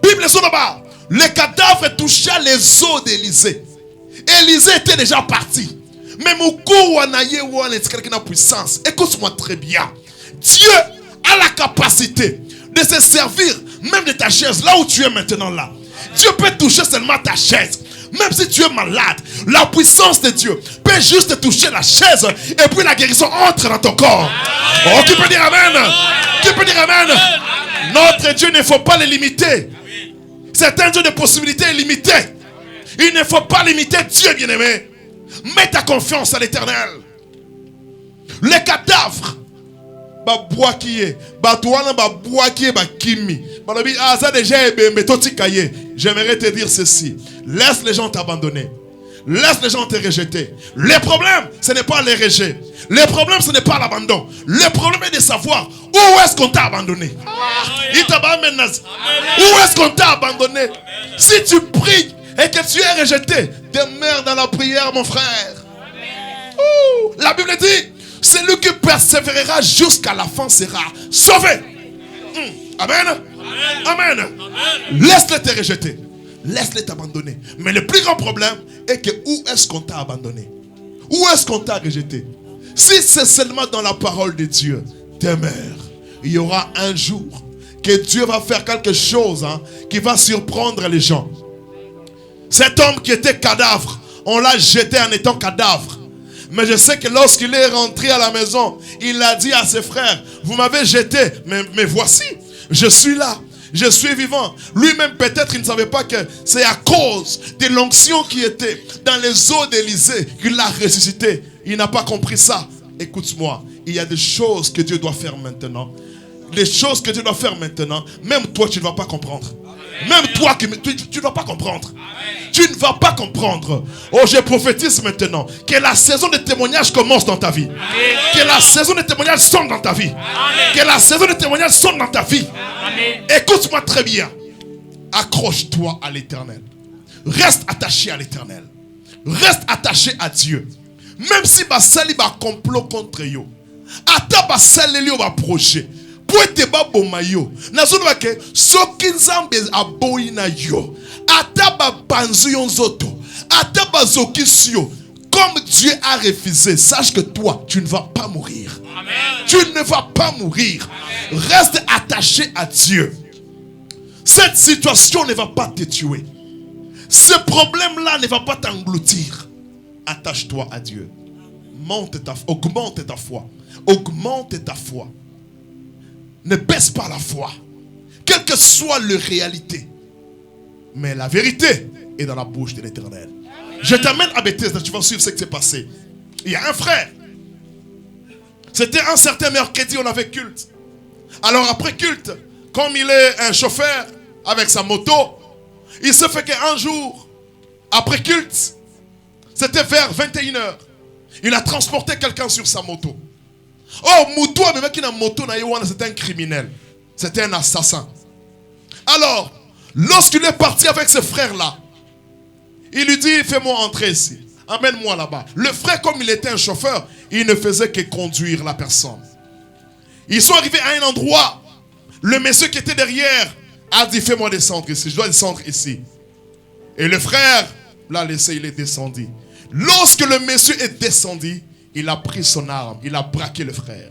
Speaker 1: Bible là-bas. Le cadavre toucha les os d'Élisée. Élisée était déjà parti. Mais mon puissance. Écoute-moi très bien. Dieu a la capacité de se servir même de ta chaise, là où tu es maintenant là. Dieu peut toucher seulement ta chaise. Même si tu es malade, la puissance de Dieu peut juste toucher la chaise et puis la guérison entre dans ton corps. Oh, qui peut dire amen? Qui peut dire amen? Notre Dieu, il ne faut pas le limiter. C'est un Dieu de possibilités illimitées. Il ne faut pas limiter Dieu, bien-aimé. Mets ta confiance à l'Éternel. Les cadavres, j'aimerais te dire ceci. Laisse les gens t'abandonner. Laisse les gens te rejeter. Le problème, ce n'est pas les rejets. Le problème, ce n'est pas l'abandon. Le problème est de savoir où est-ce qu'on t'a abandonné. Où est-ce qu'on t'a abandonné? Si tu pries et que tu es rejeté, demeure dans la prière, mon frère. La Bible dit, celui qui persévérera jusqu'à la fin sera sauvé. Amen. Amen. Laisse-les te rejeter. Laisse-les t'abandonner. Mais le plus grand problème est que où est-ce qu'on t'a abandonné? Où est-ce qu'on t'a rejeté? Si c'est seulement dans la parole de Dieu, demeure. Il y aura un jour que Dieu va faire quelque chose qui va surprendre les gens. Cet homme qui était cadavre, on l'a jeté en étant cadavre. Mais je sais que lorsqu'il est rentré à la maison, il a dit à ses frères, vous m'avez jeté, mais voici, je suis là. Je suis vivant. Lui-même, peut-être, il ne savait pas que c'est à cause de l'onction qui était dans les os d'Élisée qu'il l'a ressuscité. Il n'a pas compris ça. Écoute-moi, il y a des choses que Dieu doit faire maintenant. Les choses que Dieu doit faire maintenant, même toi, tu ne vas pas comprendre. Même toi, tu ne vas pas comprendre. Tu ne vas pas comprendre. Oh, je prophétise maintenant que la saison de témoignage commence dans ta vie. Que la saison de témoignage sonne dans ta vie. Que la saison de témoignage sonne dans ta vie. Écoute-moi très bien. Accroche-toi à l'Éternel. Reste attaché à l'Éternel. Reste attaché à Dieu. Même si basali ba complot contre yo. Ata basali li ba projet. Poete ba bomayo. Nazono ke soki nzambe aboyi na yo. Ata ba panzu yo nzoto. Ata ba zokisio. Comme Dieu a refusé, sache que toi, tu ne vas pas mourir. Amen. Tu ne vas pas mourir. Amen. Reste attaché à Dieu. Cette situation ne va pas te tuer. Ce problème-là ne va pas t'engloutir. Attache-toi à Dieu. Augmente ta foi. Augmente ta foi. Ne baisse pas la foi. Quelle que soit la réalité. Mais la vérité est dans la bouche de l'Éternel. Je t'amène à Bethesda, tu vas suivre ce qui s'est passé. Il y a un frère. C'était un certain mercredi, on avait culte. Alors après culte, comme il est un chauffeur avec sa moto, il se fait qu'un jour, après culte, c'était vers 21h, il a transporté quelqu'un sur sa moto. Oh, moto, mais mec qui a moto, c'était un criminel. C'était un assassin. Alors, lorsqu'il est parti avec ce frère-là, il lui dit, fais-moi entrer ici. Amène-moi là-bas. Le frère, comme il était un chauffeur, il ne faisait que conduire la personne. Ils sont arrivés à un endroit. Le monsieur qui était derrière a dit, fais-moi descendre ici. Je dois descendre ici. Et le frère l'a laissé, il est descendu. Lorsque le monsieur est descendu, il a pris son arme. Il a braqué le frère.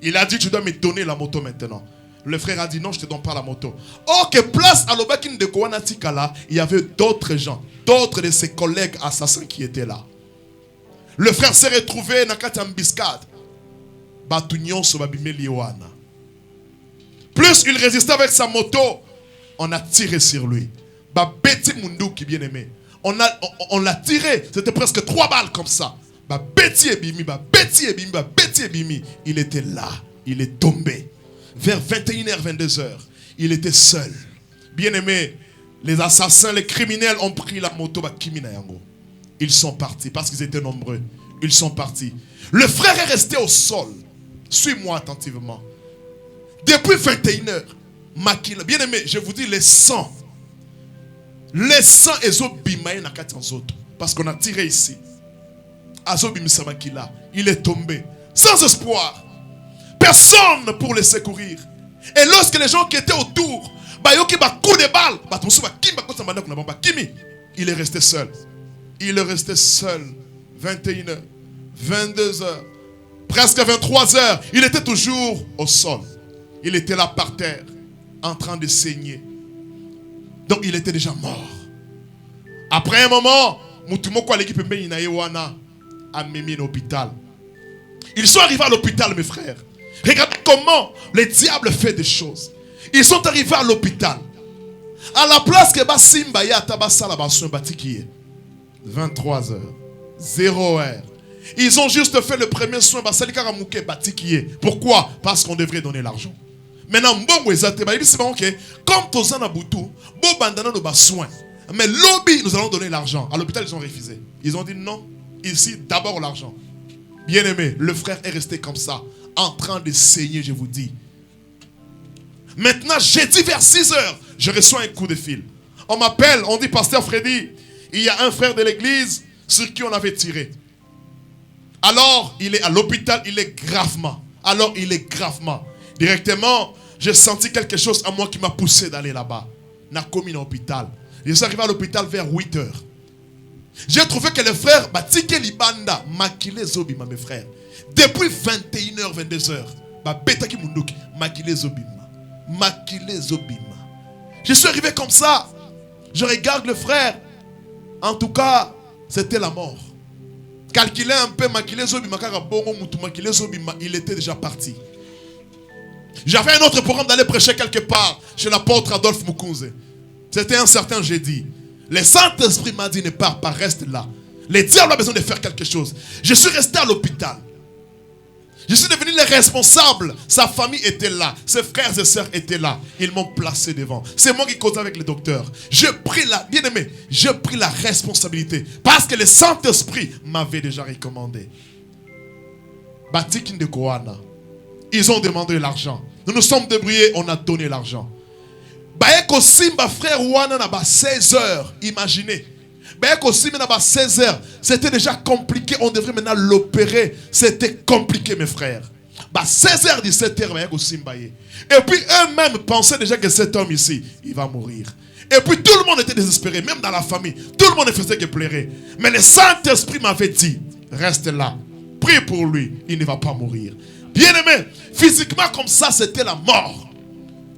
Speaker 1: Il a dit, tu dois me donner la moto maintenant. Le frère a dit, non, je ne te donne pas la moto. Or que place à l'Obakin de Kouanatikala, il y avait d'autres gens, d'autres de ses collègues assassins qui étaient là. Le frère s'est retrouvé dans une embuscade. Plus il résistait avec sa moto, on a tiré sur lui. On l'a tiré, c'était presque 3 balles comme ça. Il était là, il est tombé. Vers 21h, 22h, il était seul. Bien aimé, les assassins, les criminels ont pris la moto. Ils sont partis parce qu'ils étaient nombreux. Ils sont partis. Le frère est resté au sol. Suis-moi attentivement. Depuis 21h, bien aimé, je vous dis, les sangs et Zobimaï n'a qu'à autres. Parce qu'on a tiré ici. Il est tombé. Sans espoir. Personne pour le secourir. Et lorsque les gens qui étaient autour, coup de balle, il est resté seul. Il est resté seul. 21h, 22h, presque 23h. Il était toujours au sol. Il était là par terre, en train de saigner. Donc il était déjà mort. Après un moment, l'équipe a mis l'hôpital. Ils sont arrivés à l'hôpital, mes frères. Regardez comment le diable fait des choses. Ils sont arrivés à l'hôpital. À la place que Simba ya tabasa la basun batikiye. 23h, 0h. Ils ont juste fait le premier soin. Pourquoi? Parce qu'on devrait donner l'argent. Maintenant, comme tous en aboutou, soin. Mais lobby, nous allons donner l'argent. À l'hôpital, ils ont refusé. Ils ont dit non. Ici, d'abord l'argent. Bien aimé, le frère est resté comme ça, en train de saigner, je vous dis. Maintenant, jeudi vers 6h, je reçois un coup de fil. On m'appelle, on dit, Pasteur Freddy, il y a un frère de l'église sur qui on avait tiré. Alors, il est à l'hôpital, il est gravement. Directement, j'ai senti quelque chose à moi qui m'a poussé d'aller là-bas. N'a commis l'hôpital. Je suis arrivé à l'hôpital vers 8h. J'ai trouvé que le frère Batike Libanda maquillé Zobima, mes frères. Depuis 21h, 22h, Betaki Munduki, maquillé Zobima. Je suis arrivé comme ça. Je regarde le frère. En tout cas, c'était la mort. Calculez un peu, maquillé Zobima, il était déjà parti. J'avais un autre programme d'aller prêcher quelque part chez l'apôtre Adolphe Mukunze. C'était un certain jeudi. Le Saint-Esprit m'a dit ne pars pas, reste là. Le diable a besoin de faire quelque chose. Je suis resté à l'hôpital. Je suis devenu le responsable. Sa famille était là. Ses frères et sœurs étaient là. Ils m'ont placé devant. C'est moi qui causais avec le docteur. J'ai pris la responsabilité. Parce que le Saint-Esprit m'avait déjà recommandé. Batikin de Koana. Ils ont demandé l'argent. Nous nous sommes débrouillés, on a donné l'argent. Baeko Simba frère Wana na ba 16h, imaginez. Baeko Simba na ba 16h, c'était déjà compliqué, on devrait maintenant l'opérer, c'était compliqué mes frères. Bah 16h 17h Baeko Simba et puis eux-mêmes pensaient déjà que cet homme ici, il va mourir. Et puis tout le monde était désespéré, même dans la famille, tout le monde ne faisait que pleurer. Mais le Saint-Esprit m'avait dit, reste là, prie pour lui, il ne va pas mourir. Bien aimé, physiquement comme ça, c'était la mort.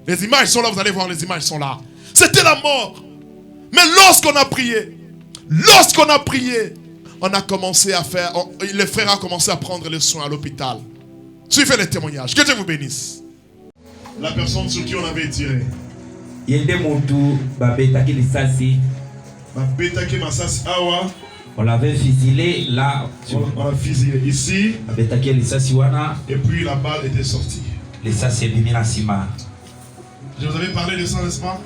Speaker 1: Les images sont là, vous allez voir, les images sont là. C'était la mort. Mais lorsqu'on a prié, on a commencé à faire, le frère a commencé à prendre les soins à l'hôpital. Suivez les témoignages. Que Dieu vous bénisse. La personne sur qui on avait tiré.
Speaker 3: On l'avait fusillé là.
Speaker 1: On l'a fusillé ici. Et puis la balle était sortie. Je vous avais parlé de ça, n'est-ce pas?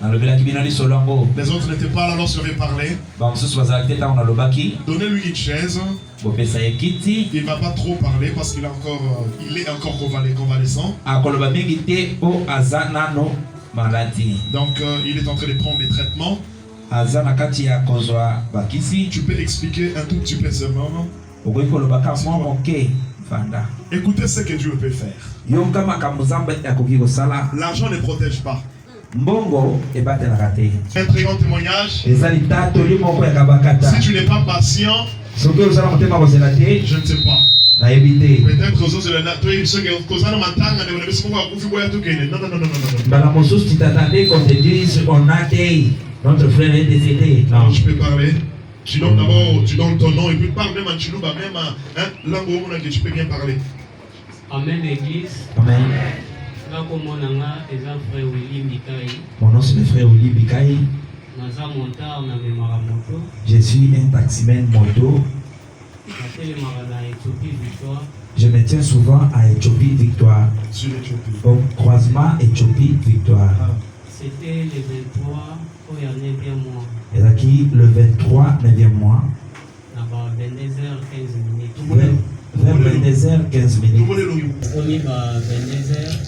Speaker 1: Les autres n'étaient pas là lorsque j'avais parlé. Donnez-lui une chaise. Il ne va pas trop parler parce qu'il est encore convalescent. Donc il est en train de prendre des traitements. Tu peux expliquer un tout petit peu seulement. Écoutez ce que Dieu peut faire. L'argent ne protège pas. Un très grand témoignage. Si tu n'es pas patient, je ne sais pas. Peut-être aux autres,
Speaker 3: Notre frère est décédé.
Speaker 1: Non, je peux parler. Tu donnes d'abord, tu donnes ton nom et puis parle même en Chilouba, même en langue que tu peux bien parler.
Speaker 6: Amen l'église.
Speaker 3: Amen. Mon nom c'est le frère Willy Bikai. Je suis un taximan moto. Je me tiens souvent à Éthiopie Victoire.
Speaker 1: Sur l'Éthiopie.
Speaker 3: Au croisement Éthiopie Victoire.
Speaker 6: C'était le 23 au 9e mois.
Speaker 3: Et là qui le 23 9e mois. Vers 22h15 minutes.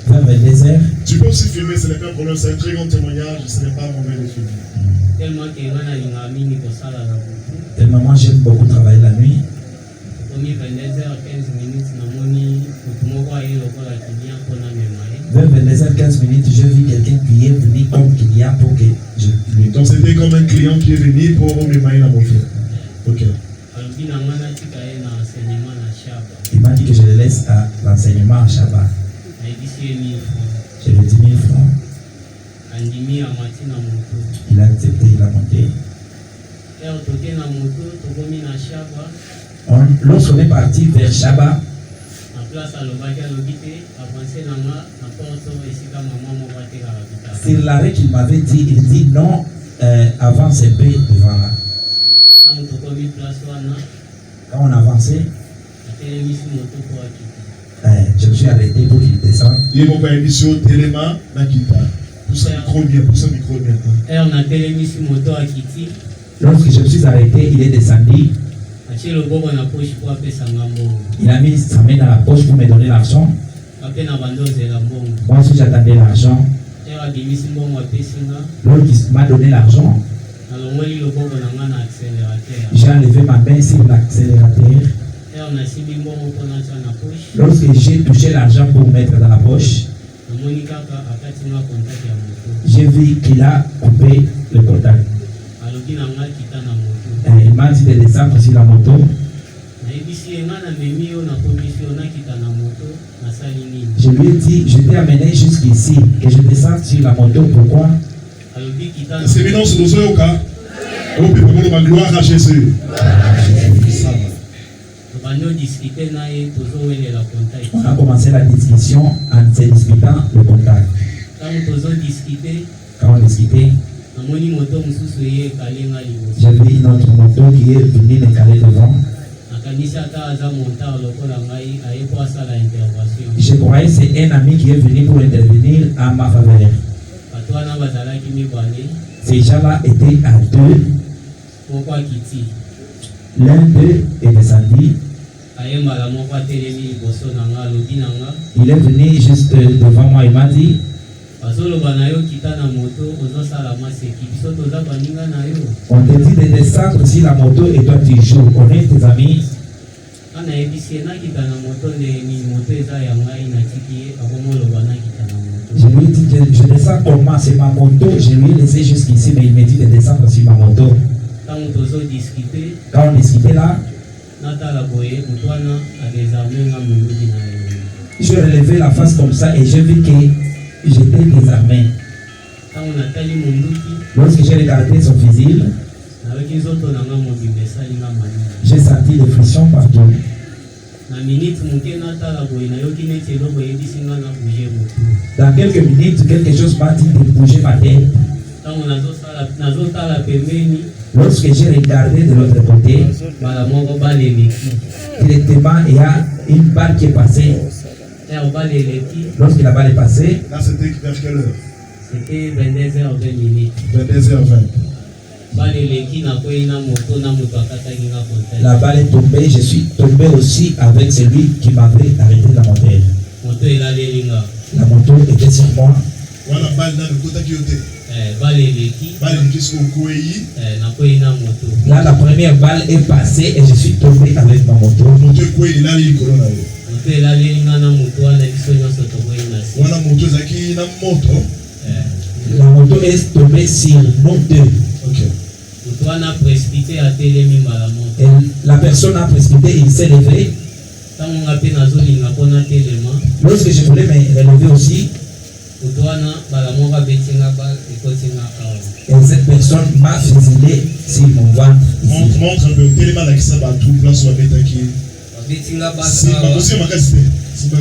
Speaker 3: Vers 22h.
Speaker 1: Tu peux aussi filmer, ce n'est pas un problème, c'est un très grand témoignage, ce n'est pas mauvais de filmer.
Speaker 3: Tellement moi j'aime beaucoup travailler la nuit. Vers 22h15 minutes, je vis quelqu'un qui est venu comme client pour que je lui donne.
Speaker 1: Donc c'était comme un client qui est venu pour me mailler la montre. Ok.
Speaker 3: Il m'a dit que je le laisse à l'enseignement à Shabbat. Je lui ai dit 1000 francs. Il a accepté, il a monté. Lorsqu'on est parti vers Shabbat, c'est l'arrêt qu'il m'avait dit, il dit non, avance un peu devant là. Quand on avançait, je me suis arrêté pour qu'il descende.
Speaker 1: Il m'a dit sur Téléma, Nakita. Pour ça, micro bien, pour ça, micro bien.
Speaker 3: Lorsque je me suis arrêté, il est descendu. Il a mis sa main dans la poche pour me donner l'argent. Moi aussi, j'attendais l'argent. Lorsqu'il m'a donné l'argent, j'ai enlevé ma main sur l'accélérateur. Lorsque j'ai touché l'argent pour mettre dans la poche, j'ai vu qu'il a coupé le contact. Il m'a dit de descendre sur la moto. Je lui ai dit, je t'ai amené jusqu'ici, que je descende sur la moto. Pourquoi?
Speaker 1: C'est bien, c'est dans ce cas. On peut prendre la gloire à Jésus. On a commencé la discussion en se disputant le contact. Quand on discutait, j'avais une autre moto qui est venue me caler devant. Je croyais que c'est un ami qui est venu pour intervenir à ma faveur. Ces gens-là étaient à deux. L'un d'eux est descendu. Il est venu juste devant moi, il m'a dit, on te dit de descendre sur la moto et toi tu joues. On est tes amis. Je lui ai dit que je descends comment? C'est ma moto. Je lui ai laissé jusqu'ici, mais il m'a dit de descendre sur ma moto. Quand on discutait là, je relevais la face comme ça et j'ai vu que j'étais désarmé. Lorsque j'ai regardé son fusil, j'ai senti des frictions partout. Dans quelques minutes, quelque chose m'a dit de bouger ma tête. Lorsque j'ai regardé de l'autre côté, directement, il y a une balle qui est passée. Lorsque la balle est passée, là c'était vers quelle heure?
Speaker 6: C'était 22h20.
Speaker 1: 22h20.
Speaker 3: La balle est tombée, je suis tombé aussi avec celui qui m'avait arrêté la moto. La moto était sur moi.
Speaker 1: Voilà, balle dans le côté qui était.
Speaker 3: Là, la première balle est passée et je suis tombé avec ma moto. La moto est tombée sur nous deux. Et la personne a précipité, il s'est levé. Lorsque je voulais me relever aussi, Et cette personne m'a fusillé sur mon ventre.
Speaker 7: Montre un peu, tellement la qui s'en va tout, place où on met qui. C'est pas possible, ma casse. C'est pas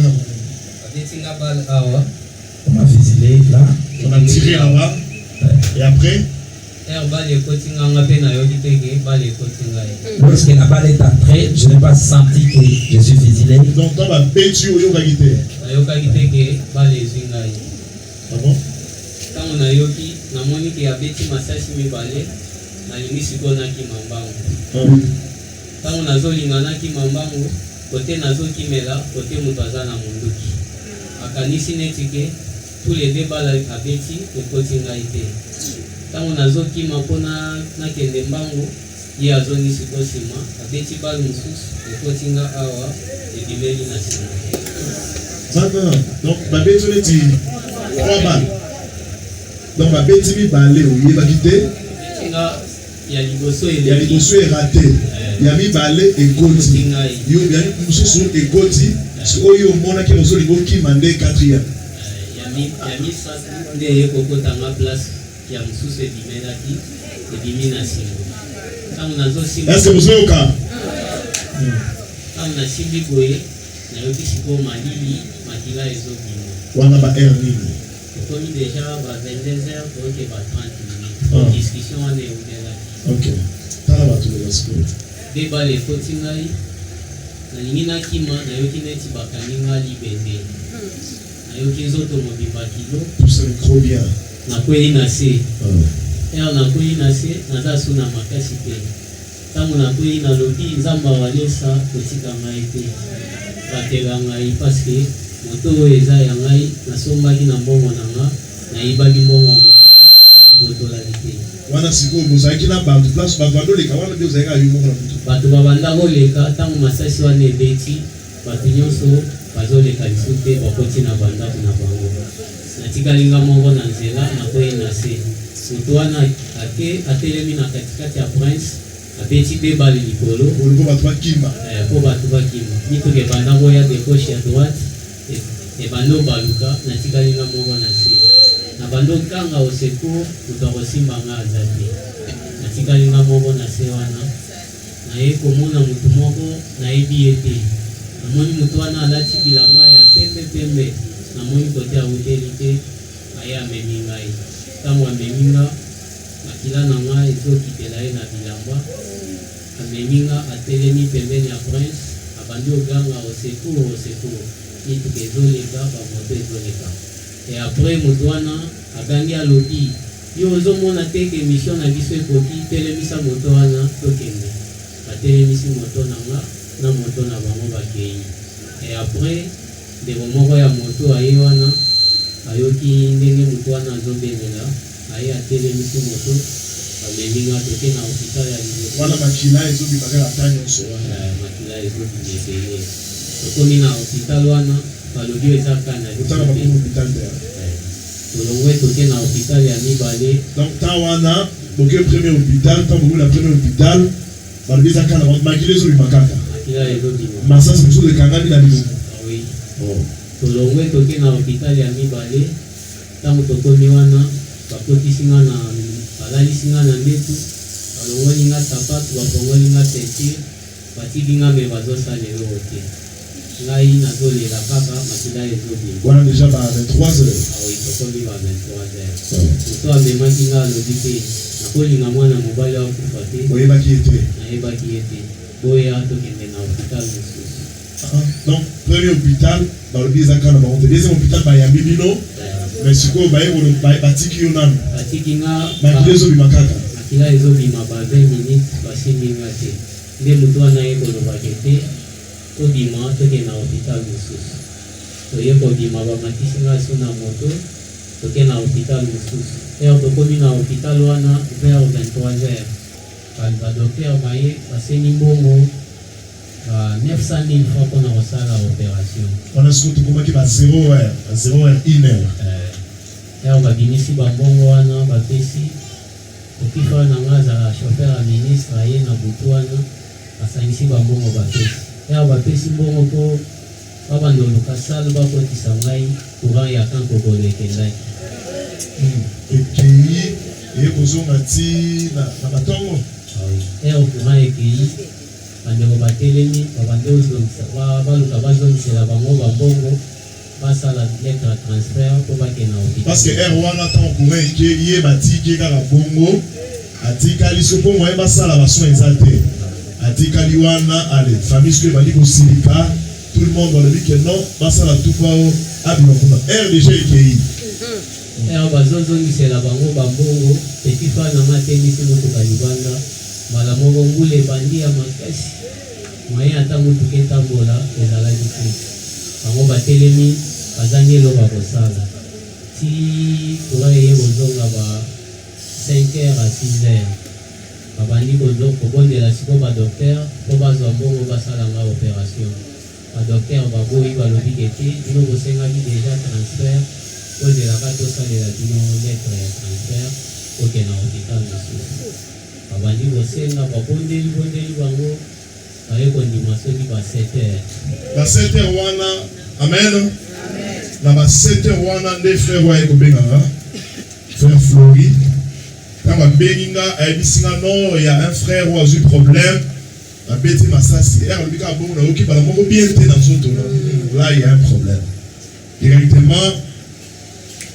Speaker 7: grave.
Speaker 3: On m'a fusillé là.
Speaker 7: On a tiré là-bas. Et après,
Speaker 3: lorsque la balle est entrée, je n'ai pas senti que je suis fusillé.
Speaker 7: donc dans ma bêtise, on a quitté. Ah bon?
Speaker 6: Tango nazolinganaki mambangu kote nazokimela kote moto aza na monduki akanisi neti ke tous les deux bala abeti ekoti ngai te tango nazokima mpona nakende mbangu ye azongi siko nsima abeti bale mosusu ekoti nga awa ebimeli na nsima.
Speaker 7: D'accord. Donc ma bêtise, on est 3 balles. Donc ma bêtise, il va aller où il va quitter.
Speaker 6: Il y a l'Igosso
Speaker 7: Il y a l'Igosso est raté. Il y a mis balé et Goti. Il y a mis Moussou et Goti. Ce qu'il y a mon qui nous a qui mandé 4e.
Speaker 6: Il y a mis ça des Coco dans ma place. Il y a Moussou et Bimelaki et Biminasi. Quand on a aussi.
Speaker 7: Est-ce que vous avez au cas?
Speaker 6: Quand on a Simbi Goé, on a aussi pour Malili, Matila et Zobino.
Speaker 7: On a pas air libre.
Speaker 6: C'est comme déjà à 22h pour que 30 minutes. Discussion on est au-delà.
Speaker 7: Ok. T'as la tout le reste.
Speaker 6: Débat les Kotingai. Nalingi nakima nayoki neti bakaninga libende. Nayoki zoto mobimba kilo.
Speaker 7: Tout ça trop bien.
Speaker 6: Nakweli na se. Nakweli na se naza suna makasi te. Tango nakweli na lobi nzamba walesa kotika ngai te. Batela ngai parce que moto oyo eza ya ngai nasombaki na mbongo na nga nayibaki mbongo ya botola te.
Speaker 7: Wana siko bozaki na bato place bato leka wana nde ozalaka yumo na mutu.
Speaker 6: Bato babanda koleka ntango masasi wana ebeti bato nyonso bazoleka lisu te bakoti na bandako na bango. Natikalinga moko na nzela nakoyi na se. Moto wana atelemi na katikati ya prince abeti mpe bale likolo
Speaker 7: olingo bato bakima
Speaker 6: po bato bakima mituka ebandango ya de gauche ya droite ebando baluka natikalinga moko na se. Na bando kanga osecours moto akosimba nga aza te. Natikalinga moko na se wana naye komona motu moko nayebi ye te. Namoni motu wana alati bilamba ya pembe namoni kote awuteli te aye amemi ngai. Ntango amemi nga makila na nga ezokitela ye na bilamba amemi nga atelemi pembeni ya prince abandi oganga osecours mituka ezoleka bamoto ezoleka. Et après motoana agangi alobi yo ozomona te ke mission na biso ekoki telemisa moto wana tokende batelemisi moto na nga na moto na bango bakei. Et après ndeko moko ya moto aye wana ayoki ndenge moto wana azobelela aye atelemisi moto amemi nga toke na hôpital ya Liboso.
Speaker 7: Wana makila ezobimaka ata nyonso wana.
Speaker 6: Makila ezobima ebele tokomi na hôpital wana balobi eza kana
Speaker 7: otala bakoma hôpital te.
Speaker 6: tolongwe toke na hôpital ya mibale.
Speaker 7: Donc tant wana boke premier hôpital tant boke la premier hôpital balobi eza kana makila ezobima kaka.
Speaker 6: Makila ezobima.
Speaker 7: Masasi mosusu ekangami na bilongo.
Speaker 6: Oui. Tolongwe toke na hôpital ya mibale ntango tokomi wana bakotisinga na balalisinga na mbetu balongolinga sapatu bafongolinga ceinture batikinga me bazosalela oyo te. Ngai nazolela kaka makila ezobima.
Speaker 7: Wana déjà ba 23h.
Speaker 6: Oui, tokomi ba 23h. Moto amemaki nga alobi te nakolinga mwana mobali akufa te.
Speaker 7: Oyebaki ye te.
Speaker 6: Nayebaki ye te. Boya tokende na hôpital mosusu.
Speaker 7: Donc premier hôpital balobi eza kana bango te. Deuxième hôpital bayambi bino mais sikoyo batiki yo nanu.
Speaker 6: Batiki nga
Speaker 7: makila ezobima kaka.
Speaker 6: makila ezobima ba 20 minutes basimbi nga te. Nde moto wana ye kolobaki te tobima toke na hôpital mosusu. Toye kobima bamatisi nga so na moto toke na hôpital mosusu. Ere tokomi na hôpital wana vers 23h. Badokter baye basengi mbongo 900 000 francs mpona kosala opération.
Speaker 7: Wana sikoyo tokomaki ba 0h 1h.
Speaker 6: Ere babimisi bambongo wana bapesi okifa na nga azala chauffeur ya ministre aye na butu wana basangisi bambongo bapesi. Ere bapesi mbongo mpo babandoluka sale bakotisa ngai courant ya kankokolo ekendaki
Speaker 7: ekei ekozonga ti na batongo
Speaker 6: ere courant ekei bandeko batelemi babande baluka bazongisela bango bambongo basala lettre transfert mpo bakenda
Speaker 7: parce que ere wana ntango courant ekei ye batiki kaka bongo atikali so mpo moye basala basoin eza te atikali wana ale famille soki ebandi kosilika tout le monde balobi ke non basala tupao abima kuna ere déjà ekei
Speaker 6: ere bazozongisela bango bambongo petit fa nanga atengisi motuka libanda mbala moko mbula ebandi ya makasi moyen ata motuka etambola ezalaki te bango batelemi bazangi eloko bakosala ti courant eye kozonga ba 5h à 6h babandi kobondela sikoyo badokter mpo bazwa mbongo basalanga opération badokter baboyi balobi kete bino bosengaki déjà transfert ozelaka tosalela bino lettre ya transfert okenda hôpital mosusu babandi kosenga babondeli bango baye kondima soki ba 7h
Speaker 7: ba 7h wana amen na ba 7h wana nde frère waye kobenganga frère Flori quand abengi nga ayebisi nga non ya un frère oyo azwi problème abeti masasi ere alobi kaka bongo nayoki bala moko bien te na nzoto là il y a un problème directement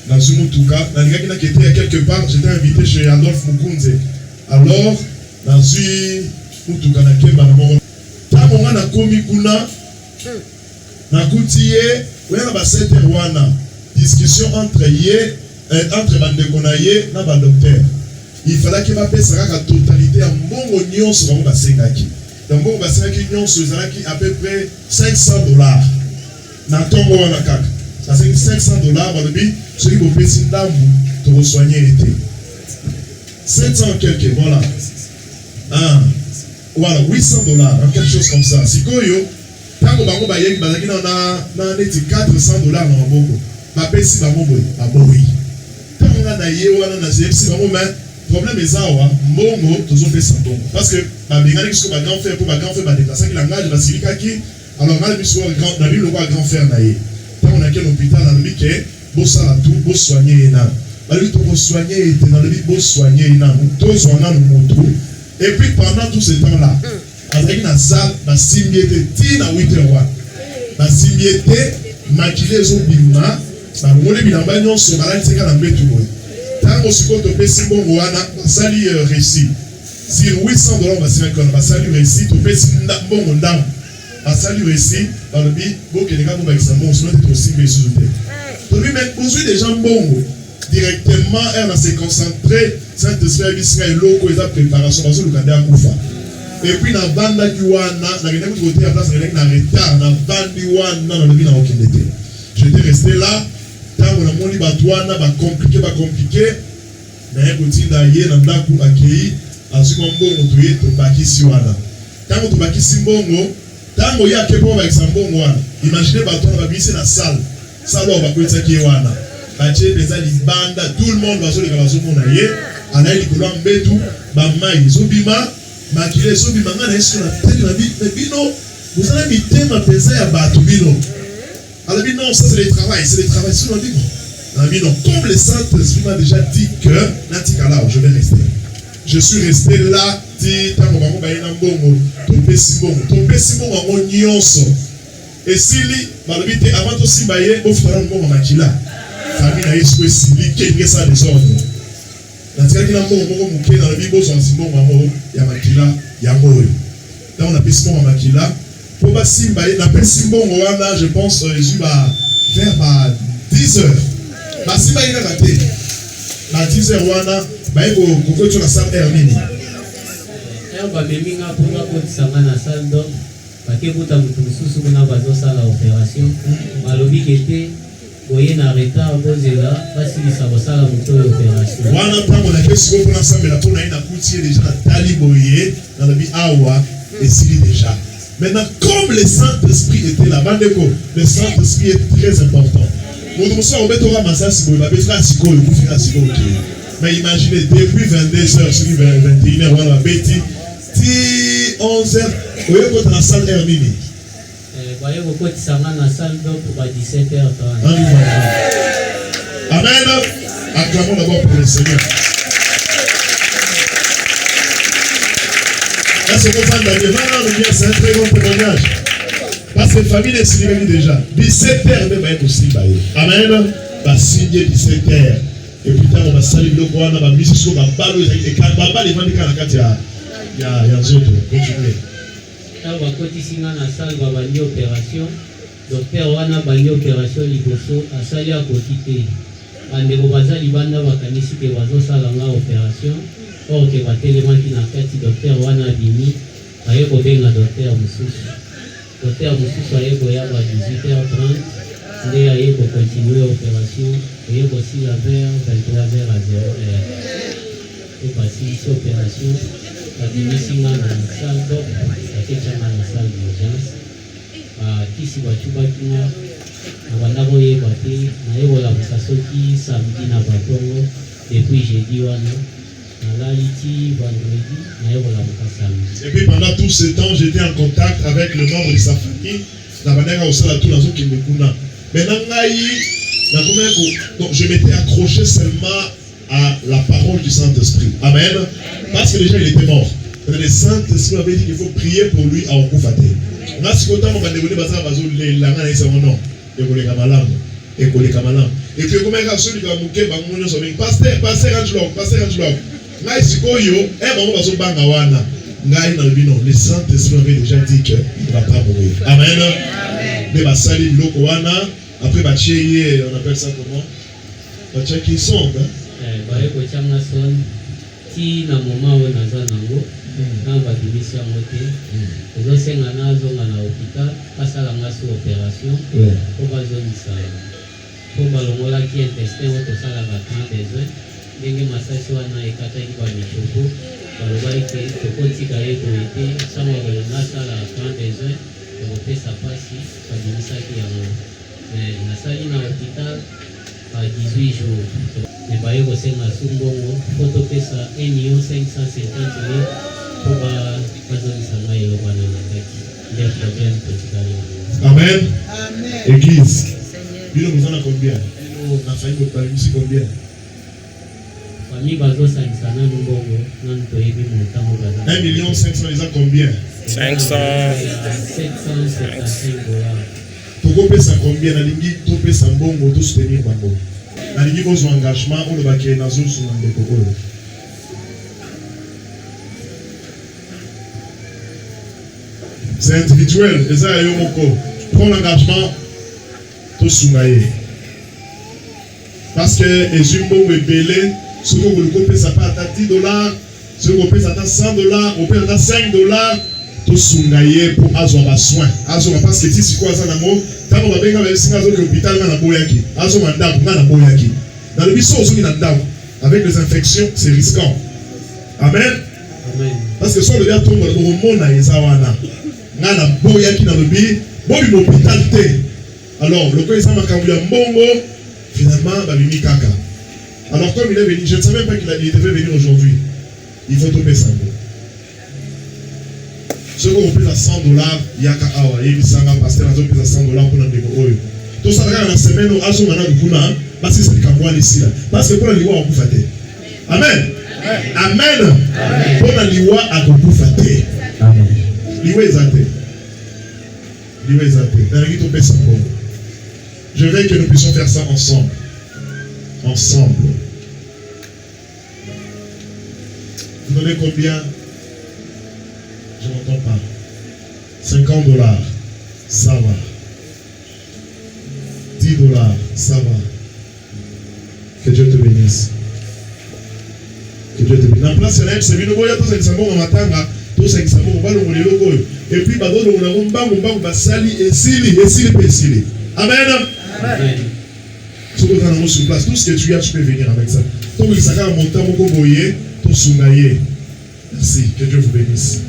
Speaker 7: nazwi motuka nalingaki nakete ya quelque part j'étais invité chez Adolphe Mukunze alors nazwi motuka nakemba na moko ntango nga nakomi kuna nakuti ye oya na ba 7h wana discussion entre bandeko na ye na badokter il fallait que bapesa kaka totalité ya mbongo nyonso bango basengaki donc mbongo basengaki nyonso ezalaki à peu près $500 na ntongo wana kaka basengi $500 balobi soki bopesi ndambu tokosoigne ete 700 quelque voilà voilà $800 quelque chose comme ça sikoyo ntango bango bayengi bazalaki na neti $400 na maboko bapesi bango boye baboyi ntango nga na ye wana nazeyebisi bango me problème eza awa mbongo tozopesa mbongo parce que babenganaki siko bagrand frère mpo bagrand frère badeplasaki langage basilikaki alors nga nabi siko nabi lokwa grand frère na ye ntango nake na hôpital nalobi ke bosala tout bosoigne ye nanu balobi tokosoigne ye te nalobi bosoigne ye nanu tozwa nanu motu et puis pendant tout ce temps là azalaki na salle basimbi ete ti na 8h wana basimbi ete makile ezobima bamongoli bilamba nyonso balalisaka na mbetu boye ntango sikoyo topesi mbongo wana basali récit sur $800 basengaki wana basali récit topesi mbongo ndambo basali récit balobi bokeleka bobakisa mbongo sino ete tosimbi esusu te tolobi me bozwi déjà mbongo directement ere na se concentré saint-esprit ayebisi ngai eloko eza préparation bazoluka nde akufa epuis navandaki wana nakendaki kote ya place nakendaki na retard navandi wana nalobi nakokende te j'étais resté là ntango namoni bato wana bacomplike naye kotinda ye na ndako akei azwi mwa mbongo toye tobakisi wana ntango tobakisi mbongo ntango ye ake mpo bakisa mbongo wana imagine bato wana babimisi na sale oyo bakotisaki ye wana batie eza libanda tout le monde bazoleka bazomona ye alayi likolo ya mbetu bamai ezobima makile ezobima ngai na ye siko na tete na bino bozala mitema mpenza ya bato bino alobi non ça c'est le travail sinon dit non comme le Saint-Esprit m'a déjà dit que natika là je vais rester je suis resté là ti tango bango bayina mbongo topesi mbongo yango nyonso esili balobi te avant tosimba ye bofutana mbongo makila famille na ye siko esili kenge sa désordre natikaki na mbongo moko moke nalobi bozwa mbongo yango ya makila yango oyo ntango napesi mbongo ya makila po basimba ye napesi mbongo wana je pense ezwi vers 10h basimba ye kaka te na 10h wana baye kokoti na salle air nini
Speaker 6: bamemi nga mpo bakotisanga na salle donc bakekuta motu mosusu kuna bazosala opération balobi kete boye na retard bozela basilisa kosala moto oyo opération
Speaker 7: wana ntango nake sikoyo mpona sambela mpo na ye nakuti ye deja natali boye nalobi awa esili déjà. Maintenant, comme le Saint-Esprit était là-bas, le Saint-Esprit est très important. Mais imaginez, depuis 22h, 21h, on a bêti, 11h, vous voyez quand on a salle Hermini.
Speaker 6: baye kokotisa nga na salle d'op ba 17h30.
Speaker 7: Amen. Acclamons d'abord pour le Seigneur. Est-ce qu'on parle d'Adieu? C'est un très bon témoignage. Parce que la famille est signée déjà. 17h même être aussi baillé. Amen. Va signer 17h. Et puis tard on va saluer le roi, on va miser sur la balle et quand la balle est vendue quand la carte il y a un autre. Continuez.
Speaker 6: Quand on va continuer na salle va bandi opération. Docteur wana bandi opération liboso asali a côté. Bandeko bazali banda bakanisi ke bazosala nga opération. Or ke batelemaki na kati docteur wana bimi aye kobenga docteur mosusu. Docteur mosusu aye koya ba 18h30 nde aye kokontinue opération aye kosila vers 23h à 0h. E basilisi opération babimisi nga na salle d'op baketianga na salle d'urgence. Kisi bacubaki nga na banda koyeba te nayebolamusa soki samedi na batongo depuis jeudi wana nalaliti vendredi nayebolamuka samedi.
Speaker 7: Et puis pendant tout ce temps j'étais en contact avec le membre de sa famille na bandaka osala tout nazokende kuna. Maintenant donc je m'étais accroché seulement à la parole du Saint-Esprit. Amen. Parce que déjà il était mort. Le Saint-Esprit avait dit qu'il faut prier pour lui à Okufate. Et puis comme un celui qui a mouqué bangono so pasteur Angelo ngai sikoyo bango bazo banga wana ngai na bino le Saint-Esprit avait déjà dit que il va pas mourir. Amen. Mais basali biloko wana après bachier on appelle ça comment bachier qui sonde
Speaker 6: baye ko changa son ti na moma we naza nango na badimisi yango te ezosenga nazonga na hôpital asalanga sur opération po bazongisa po balongolaki intestin oyo tosalaka temps besoin ndenge masasi wana ekataki bamishoko balobaki ke tokotika ye boye te sango nasala temps besoin ekopesa mpasi babimisaki yango nasali na hôpital à 18 jours. Mais baye kosenga sumbongo po topesa 1,550,000 pour bazongisa ngai eloko wana na kati nde problème totikali yango.
Speaker 7: Amen. Église. Bino vous en a combien? Bino na famille de Paris combien?
Speaker 6: Famille bazosangisa nanu mbongo nanu toyebi montango baza
Speaker 7: 1,500,000 les a combien?
Speaker 2: 500.
Speaker 7: $775. Tokopesa combien? Nalingi topesa mbongo to soutenir bango. Nalingi bozo engagement on va créer nazo sur ndeko oyo. C'est individuel, et ça yo moko. Prends l'engagement to sungaye. Parce que ezumbo webele ce que vous kopesa pas à $10, ce que vous kopesa à $100, ou peut-être à $5. To sungaye pour azwa soin azwa parce que si quoi ça namo tango babenga ba singa zo ke hôpital na boyaki azwa ndako na boyaki dans le biso zo na ndako avec les infections c'est risquant. Amen.
Speaker 6: Amen.
Speaker 7: Parce que so le tombe le mona ezawana na boyaki na lobi bobi hôpital te alors le ko esa makambu ya mbongo finalement ba bimi kaka alors comme il est venu je ne savais même pas qu'il devait venir aujourd'hui il faut tomber ça. Ce qu'on paye à $100, il y a qu'à il y a pasteur à $100 pour notre découvrir. Tout ça dans la semaine où Azo Mana du Kuna, parce que c'est le Cameroun ici là. Parce que pour la liwa à Koufate. Amen. Amen. Pour la liwa à Koufate. Amen. Liwa est athée. Liwa est athée. Dans la vie, on ça pour. Je veux que nous puissions faire ça ensemble. Ensemble. Vous donnez combien? Je n'entends pas. $50, ça va. $10, ça va. Que Dieu te bénisse. Que Dieu te bénisse. En place, c'est une bonne chose. C'est un bon matin. Tout ça, c'est un bon matin. Et puis, on a un bon basali et sili. Amen. Amen. Si vous êtes sur place, tout ce que tu as, tu peux venir avec ça. Tant que ça va monter, mon boyer, tout sounailler. Merci. Que Dieu vous bénisse.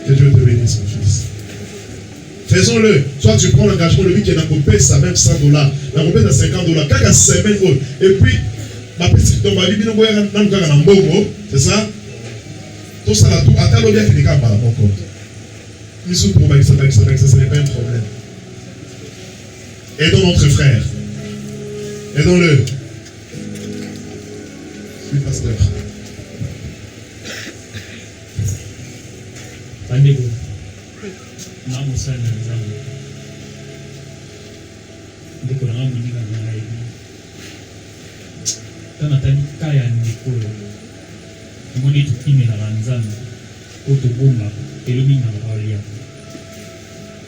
Speaker 7: Que Dieu te bénisse, mon fils. Faisons-le. Soit tu prends l'engagement, le but qui est dans ça même $100, dans le à $50, quelques semaines, et puis, ma petite tombe à l'ibino, c'est ça? Tout ça là, tout, à tel objet qui n'est pas mon compte. Nous sommes pour ça, ce n'est pas un problème. Aidons notre frère. Aidons-le. Oui, pasteur.
Speaker 8: bandeko na mosala na nzambe ndeko na nga moninga na ngai tana tali ka ya ndeko oyo omoni totimelaka nzambe oyo tobongaka elobi ngaka baolia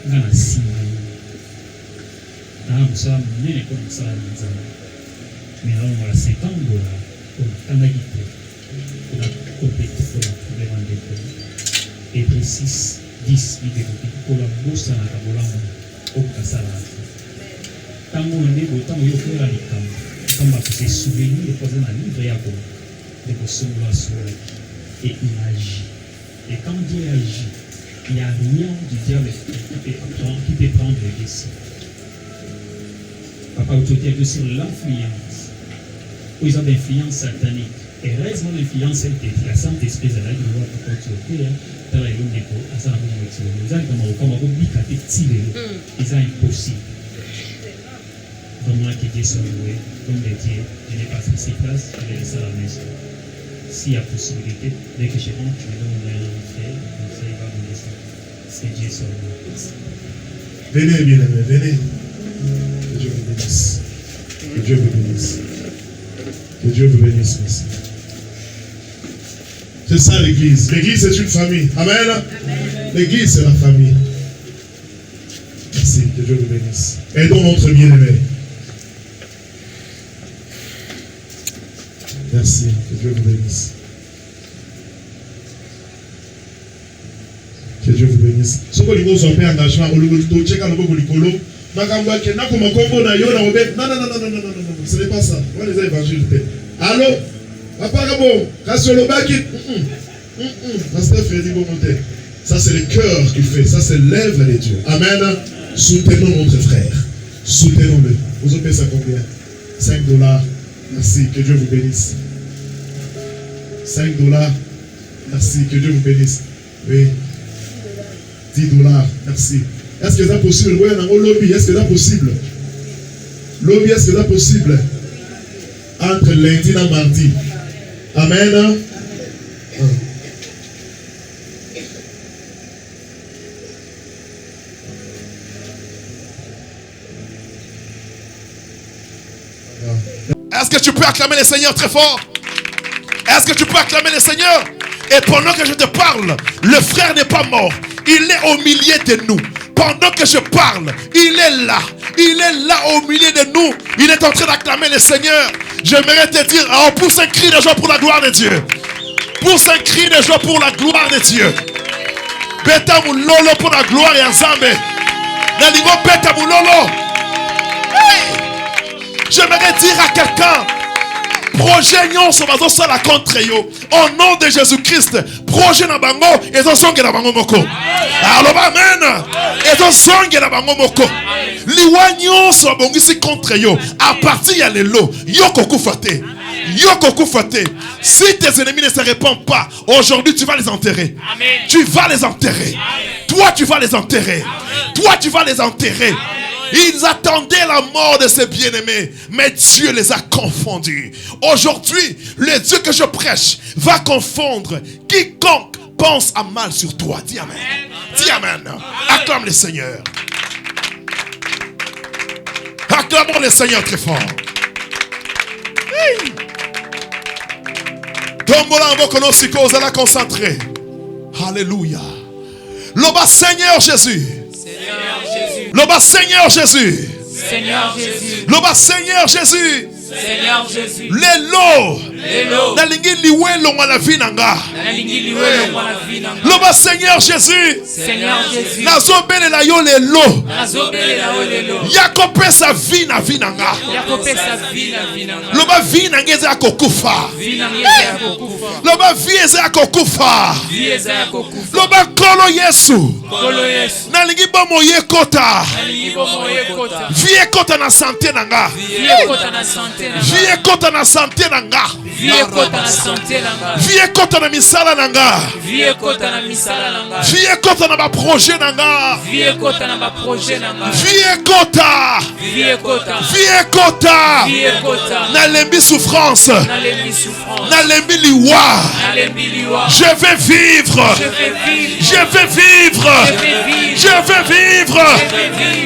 Speaker 8: nga na nsima ye naa mosala monene mpo na mosala na nzambe me naongola $50 oyo natandaki te mpona kompete mpona problème ya ndeko et précise 10 libéraux pour la bourse à la bolamo au kasala tango ndeko tango yo ko ali tango kama se souvenir de poser na livre yako de kosola sur et il agit et quand Dieu agit il n'y a rien du diable qui peut prendre le dessus. Papa autour de sur l'influence où ils ont d'influence satanique et reste mon influence la Saint-Esprit de la loi pour continuer dans les longs dépôts à ça nous allons comme on dit qu'à tirer ils ont impossible vraiment que Dieu soit loué comme des dieux je n'ai pas fait ses places je vais laisser à la maison s'il y a possibilité dès que je rentre je vais donner un frère comme ça il va me laisser c'est Dieu soit loué
Speaker 7: venez bien aimé venez que Dieu vous bénisse que Dieu vous bénisse que Dieu vous bénisse merci. C'est ça l'église. L'église c'est une famille. Amen. L'église c'est la famille. Merci, que Dieu vous bénisse. Aidons notre bien-aimé. Merci, que Dieu vous bénisse. Que Dieu vous bénisse. Ce que nous avons fait engagement, non, ce n'est pas ça. On les évangiles. Allô? Papa Gabo, ça c'est le cœur qui fait, ça c'est l'œuvre de Dieu. Amen. Soutenons notre frère. Soutenons-le. Vous avez payé ça combien? $5. Merci, que Dieu vous bénisse. $5. Merci, que Dieu vous bénisse. Oui. $10. Merci. Est-ce que c'est possible? Oui, on a un lobby. Est-ce que c'est possible? Lobby, est-ce que c'est possible? Entre lundi et mardi. Amen.
Speaker 1: Est-ce que tu peux acclamer le Seigneur très fort? Est-ce que tu peux acclamer le Seigneur? Et pendant que je te parle, le frère n'est pas mort. Il est au milieu de nous. Pendant que je parle, il est là. Il est là au milieu de nous. Il est en train d'acclamer le Seigneur. J'aimerais te dire, oh, pousse un cri de joie pour la gloire de Dieu. Pousse un cri de joie pour la gloire de Dieu. Beta moulolo pour la gloire et ensemble. Naligo beta moulolo. J'aimerais dire à quelqu'un, projet nyonso bazosala contre yo au nom de Jésus-Christ. Projet na bango ezosongela bango moko. Alors amen. Ezosongela bango moko. Liwa nyonso abongisi contre yo à partir ya lelo yoko kufate. Yoko kufate. Si tes ennemis ne se répondent pas, aujourd'hui tu vas les enterrer. Amen. Tu vas les enterrer. Amen. Toi tu vas les enterrer. Amen. Toi tu vas les enterrer. Ils attendaient la mort de ses bien-aimés, mais Dieu les a confondus. Aujourd'hui, le Dieu que je prêche va confondre quiconque pense à mal sur toi. Dis amen. Dis amen. Acclame le Seigneur. Acclamons le Seigneur très fort. Tombola mbokono siko ozala concentré. Alléluia. Loba Seigneur Jésus. Loba Seigneur Jésus.
Speaker 2: Seigneur Jésus.
Speaker 1: Loba Seigneur Jésus.
Speaker 2: Seigneur Jésus.
Speaker 1: Lelo. Nalingi liwelo ngala vinanga. Loba Seigneur Jésus.
Speaker 2: Seigneur Jésus.
Speaker 1: Nazobele la yo lelo.
Speaker 2: Nazobele la yo lelo.
Speaker 1: Yakope sa vie na vinanga.
Speaker 2: Yakope sa vie na vinanga.
Speaker 1: Loba vie nangeza kokufa.
Speaker 2: Vinangeza kokufa.
Speaker 1: Loba vie eza kokufa.
Speaker 2: Vie eza kokufa.
Speaker 1: Loba kolo Yesu.
Speaker 2: Kolo Yesu.
Speaker 1: Nalingi bomo yekota.
Speaker 2: Nalingi bomo yekota.
Speaker 1: Vie ekota na santé nanga.
Speaker 2: Vie ekota na santé nanga.
Speaker 1: Vie ekota na santé nanga.
Speaker 5: Vie ekota na santé na nga.
Speaker 1: Vie ekota na misala na nga.
Speaker 5: Vie ekota na misala na nga.
Speaker 1: Vie ekota na ba projet na nga.
Speaker 5: Vie ekota na ba projet na nga.
Speaker 1: Vie ekota.
Speaker 5: Vie ekota.
Speaker 1: Vie ekota.
Speaker 5: Vie ekota.
Speaker 1: Nalembi souffrance.
Speaker 5: Nalembi souffrance.
Speaker 1: Nalembi liwa.
Speaker 5: Nalembi liwa.
Speaker 1: Je vais vivre.
Speaker 5: Je vais vivre.
Speaker 1: Je vais vivre.
Speaker 5: Je vais vivre.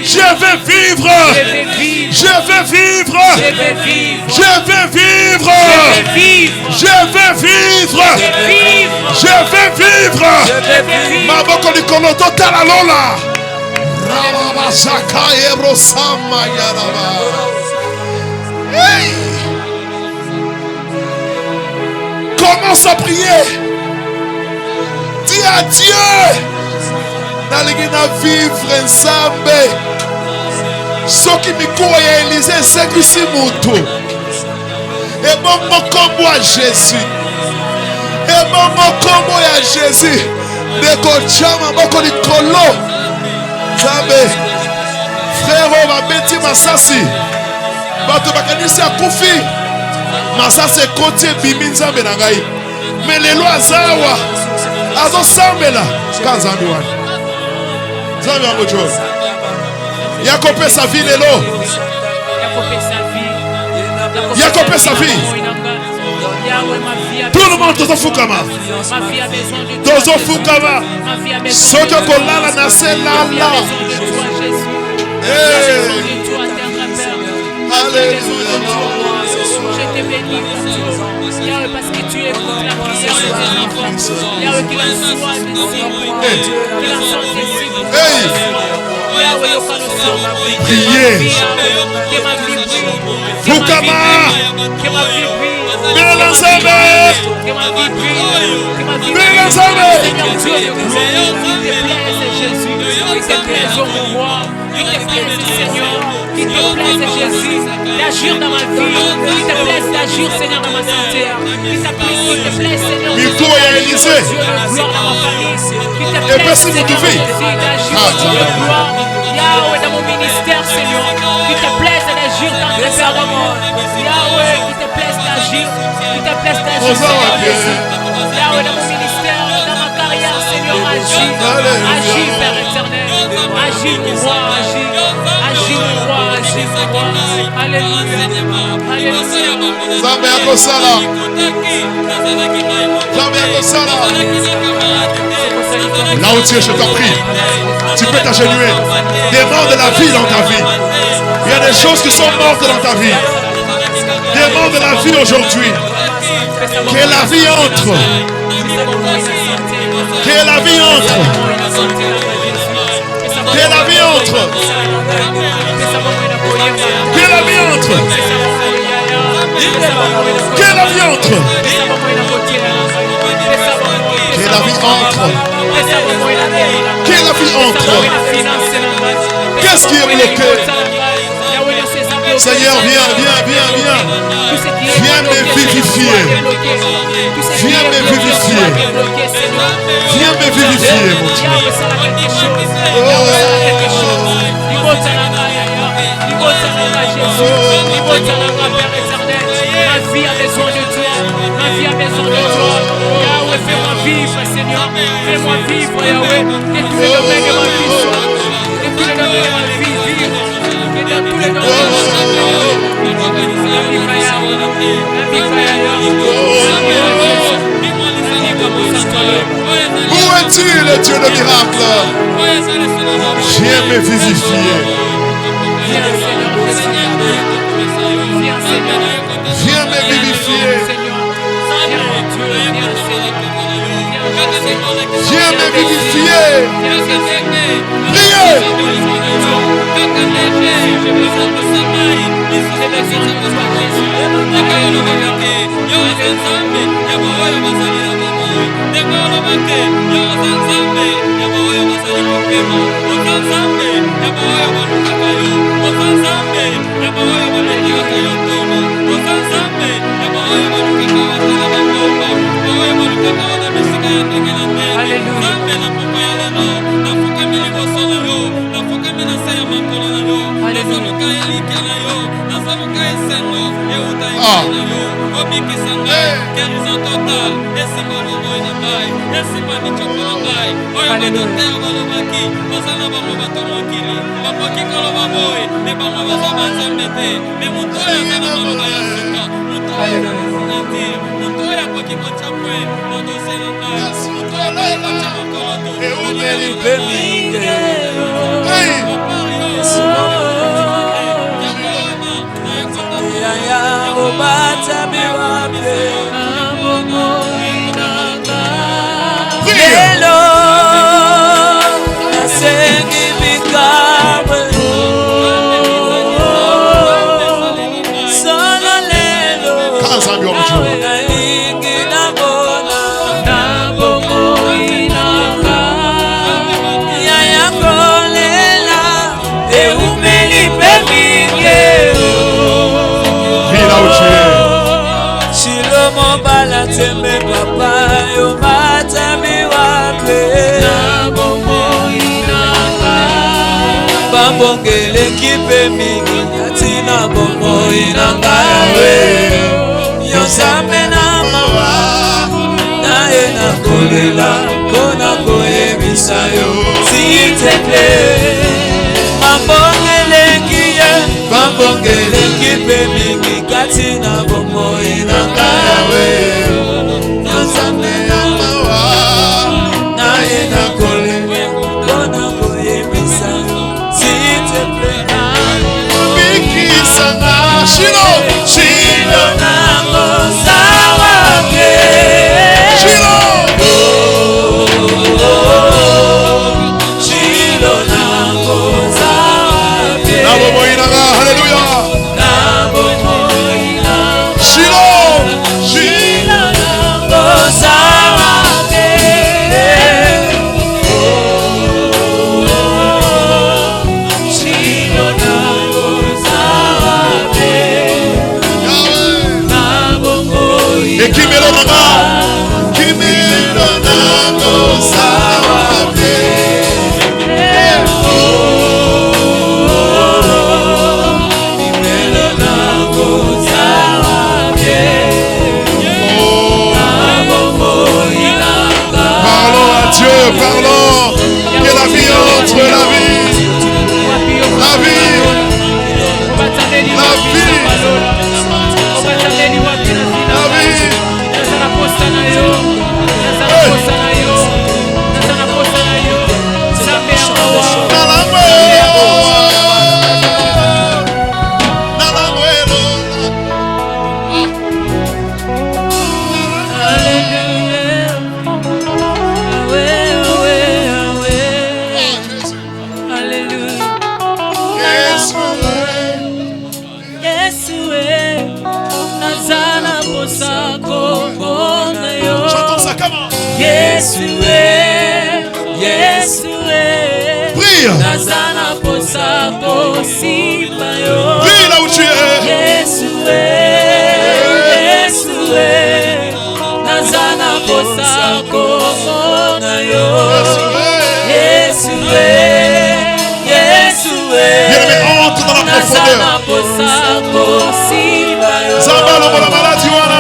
Speaker 1: Je vais vivre.
Speaker 5: Je vais vivre.
Speaker 1: Je vais vivre.
Speaker 5: Je vais vivre.
Speaker 1: Je vais vivre.
Speaker 5: Je vais
Speaker 1: Je
Speaker 5: vivre.
Speaker 1: vais vivre.
Speaker 5: Je vais vivre.
Speaker 1: Maboko likolo totala lola. Rababa Zaka Ebrosama Yaraba. Hey! Commence à prier. Dis à Dieu. Nalingi na vivre ensemble. Soki mikuro ya Élysée sekisi mutu. Et bon kombo à Jésus. Et bon kombo ya Jésus. Deko chama boko likolo. Zambe. Frère babeti masasi. Bato bakanisi akufi. Masasi ekoti ebimi nzambe na ngai. Mais lelo azawa. Azosambela. Kanzambe wana. Zambe yango jo. Yakope sa vie lelo. Yakope sa vie. Tout le monde tozo fukama. Tozo fukama. Soto kolala na se lala. Alléluia.
Speaker 4: Je te bénis, Yahweh, parce que tu écoutes la prière de tes enfants. Yahweh, qu'il en soit ici. Qu'il en soit ici. Yahweh,
Speaker 1: priez.
Speaker 4: Que ma vie brille.
Speaker 1: Fukama.
Speaker 4: Que ma vie brille.
Speaker 1: Bien ensemble.
Speaker 4: Que ma vie brille. Que ma vie brille.
Speaker 1: Bien ensemble.
Speaker 4: Seigneur Dieu de gloire, qu'il te plaise Jésus, qu'il te plaise au roi, qu'il te plaise Seigneur, qu'il te plaise Jésus, d'agir dans ma vie, qu'il te plaise d'agir Seigneur dans ma santé, qu'il te plaise Seigneur
Speaker 1: Mikuro ya Élysée.
Speaker 4: Dieu de gloire dans ma famille, qu'il te
Speaker 1: Et
Speaker 4: plaise
Speaker 1: personne ne
Speaker 4: Seigneur
Speaker 1: te fait.
Speaker 4: d'agir Dieu de gloire, Yahweh dans mon ministère Seigneur, qu'il te plaise d'agir dans tes pères, Yahweh, qu'il te plaise d'agir, qu'il te plaise d'agir Seigneur Jésus, Yahweh dans mon ministère, dans ma carrière Seigneur, agis, agis Père éternel, agis mon roi, agis mon roi, agis mon roi, alléluia, alléluia.
Speaker 1: Zambe yako sala. Zambe yako sala. Là où tu es, je t'en prie. Tu peux t'agenouiller. Des morts de la vie dans ta vie. Il y a des choses qui sont mortes dans ta vie. Des morts de la vie aujourd'hui. Que la vie entre. Que la vie entre. Que la vie entre. Que la vie entre. Que la vie entre. Que la vie entre. Que la vie entre. Qu'est-ce qui est bloqué? Seigneur, viens. Viens me vivifier. Viens me vivifier. Viens me vivifier, mon Dieu.
Speaker 4: Ma vie a besoin de toi. Ma vie a besoin de toi. Yahweh, fais-moi vivre, Seigneur. Fais-moi vivre, Yahweh. Que tous les domaines de ma vie soient. Que tous les domaines de ma vie vivent. Que dans tous les domaines de
Speaker 1: Où es-tu, le Dieu de miracle? Viens me vivifier. Viens me vivifier. Viens me vivifier. Priez.
Speaker 5: obikisa ngai guérison totale esika loboi na ngai esika michoko na ngai oyo badotere balobaki baza na bango bato mokili bakoki koloba boye me bango baza banzambe te me moto oyo aza na maloba ya suka moto oyo aza na signature moto oyo akoki kotya pwe na dosie na ngai moto oyo akoki kotya mokolo to eumeli mpe mingi yaya obata miwape lelo nasengi bikabe solo lelo naingi nabona yaya kolela eumeli pe mingeo Shilomo balatembe papa yo matami wape bambongele kipe mingi yatina bongo inanga yawe yosame na mawa naye nakolela kona koyebisa yo siteple mambongele kiye bambongele kipe mingi katina bongo inanga yawe yosame na mawa naye nakolela kona koyebisa yo siteple bikisanga shilo shilo nango sawape shilo shilo nango sawape
Speaker 1: nabo moinanga haleluya
Speaker 5: nabo moina
Speaker 1: shilo
Speaker 5: shilo nango sawape shilo nango sawape nabo moina
Speaker 1: ekimelo nanga kimelo nango sawape Parlons à Dieu, parlons que la vie entre la vie, la vie, la vie, Chantons ça, comment? Prie. Prie là où tu es. Bien-aimé, entre dans la profondeur. Zambalo pour la maladie, voilà.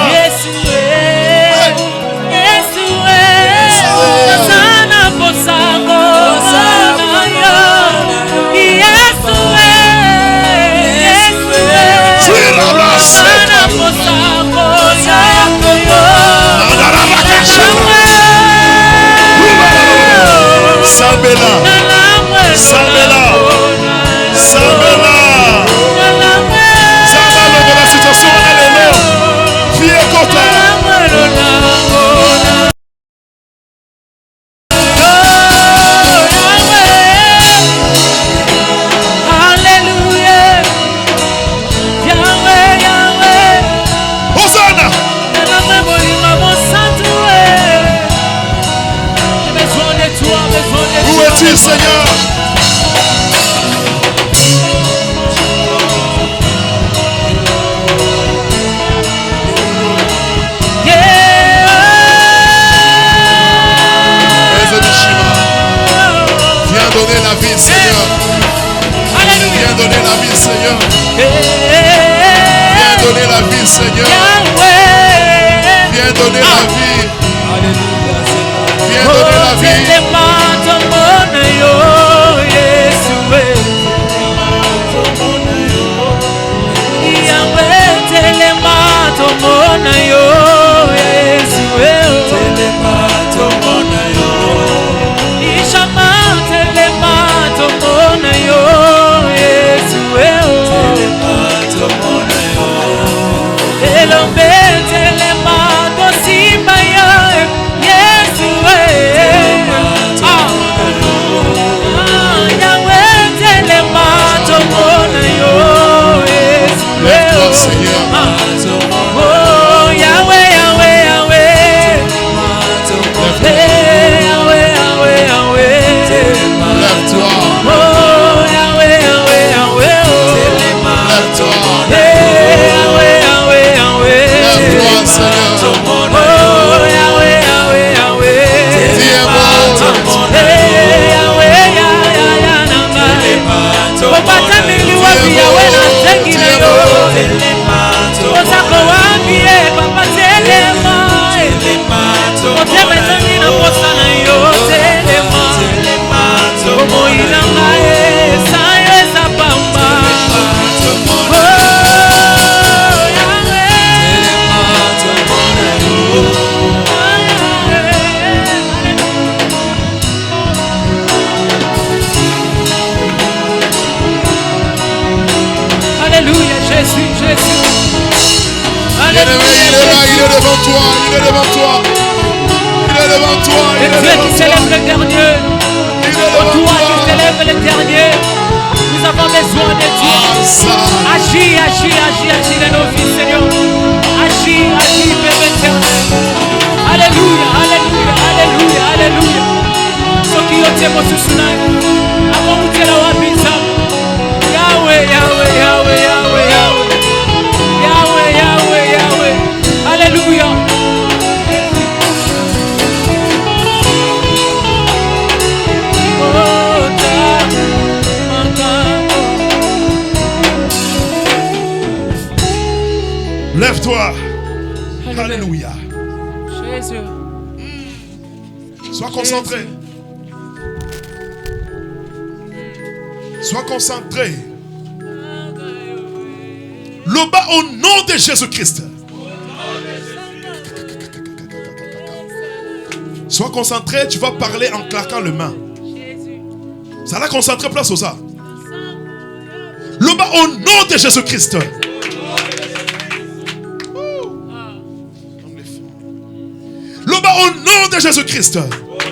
Speaker 1: Sambela, Sambela, Sambela. Sambalo pour la situation, alléluia. Fille Kota. Hosanna. Où es-tu, Seigneur? Viens donner la vie, Seigneur. Viens donner la vie, Seigneur. Viens donner la vie, Seigneur. Lève-toi. Alléluia.
Speaker 4: Jésus.
Speaker 1: Sois concentré. Sois concentré. Le bas au nom de Jésus-Christ. Sois concentré, tu vas parler en claquant les mains. Ça l'a concentré, place au ça. Le bas au nom de Jésus-Christ. Le bas au nom de Jésus-Christ.
Speaker 5: Au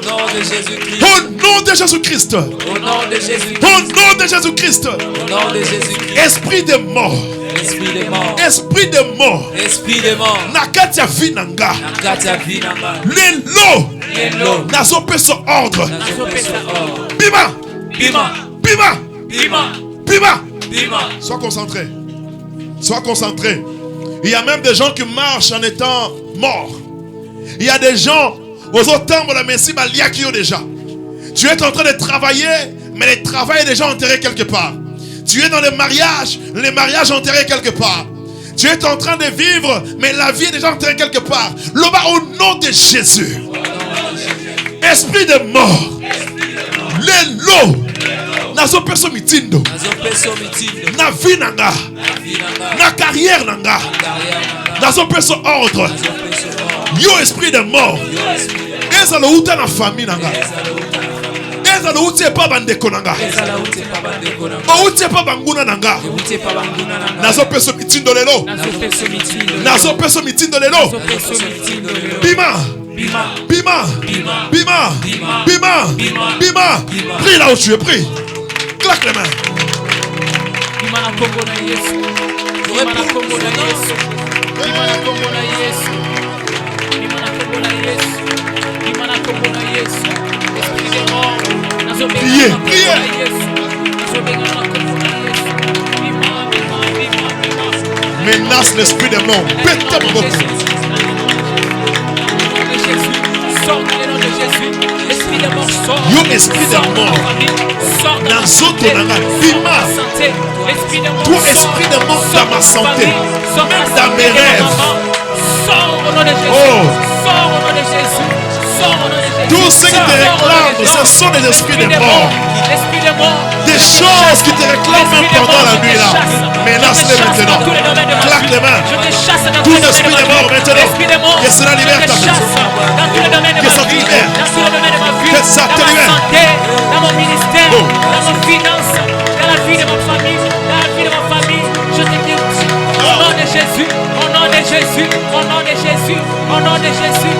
Speaker 5: nom de Jésus-Christ.
Speaker 1: Au nom de Jésus-Christ.
Speaker 5: Au nom de Jésus-Christ.
Speaker 1: Au nom de Jésus-Christ.
Speaker 5: Au nom de Jésus-Christ.
Speaker 1: Esprit de mort.
Speaker 5: Esprit de mort.
Speaker 1: Esprit de mort.
Speaker 5: Esprit de mort.
Speaker 1: Nakatia vinanga.
Speaker 5: Nakatia vinanga.
Speaker 1: Lelo.
Speaker 5: Lelo.
Speaker 1: Nazope so ordre.
Speaker 5: Nazope so ordre.
Speaker 1: Bima.
Speaker 5: Bima.
Speaker 1: Bima.
Speaker 5: Bima.
Speaker 1: Bima.
Speaker 5: Bima.
Speaker 1: Sois concentré. Sois concentré. Il y a même des gens qui marchent en étant morts. Il y a des gens aux autres de la Messie déjà. Tu es en train de travailler, mais le travail est déjà enterré quelque part. Tu es dans les mariages enterrés quelque part. Tu es en train de vivre, mais la vie est déjà enterrée quelque part. Là-bas, au nom de Jésus. Esprit de mort. Lelo. Nazo peso mitindo. Na vie nanga. Na carrière nanga. Nazo peso ordre. Yo esprit de mort. Eza lo uta na famille nanga. Eza lo uti pa bandeko nanga. O uti pa banguna nanga. Nazo peso mitindo lelo. Nazo peso mitindo lelo. Bima. Bima. Bima. Bima. Bima. Bima. Prie là où tu es, prie. Claque les mains.
Speaker 4: Bima na Kongo na Yesu. Bima na Kongo na Yesu. Bima na Kongo na Yesu. Bima na Kongo na Yesu. Bima na Kongo na Yesu. Esprit de mort.
Speaker 1: Priez, priez. Menace l'esprit de mort. Pète ta bouche.
Speaker 4: Sors dans le nom de Jésus. Esprit de mort, sors.
Speaker 1: Yo esprit de mort. Nazoto nanga. Bima. Toi esprit de mort dans ma santé. Même dans mes rêves.
Speaker 4: Sors au nom de Jésus. Sors au nom de Jésus. Sors au nom de Jésus.
Speaker 1: Tous ceux qui te réclament, ce sont des esprits de mort. Des choses qui te réclament même pendant la nuit là. Menace-les maintenant. Claque les mains. Tout esprit de mort maintenant. Que cela libère ta vie. Que ça te libère. Que ça te libère.
Speaker 4: Dans mon ministère, dans mon finance, dans la vie de ma famille, dans la vie de ma famille, je te dis au nom de Jésus, au nom de Jésus, au nom de Jésus, au nom de Jésus.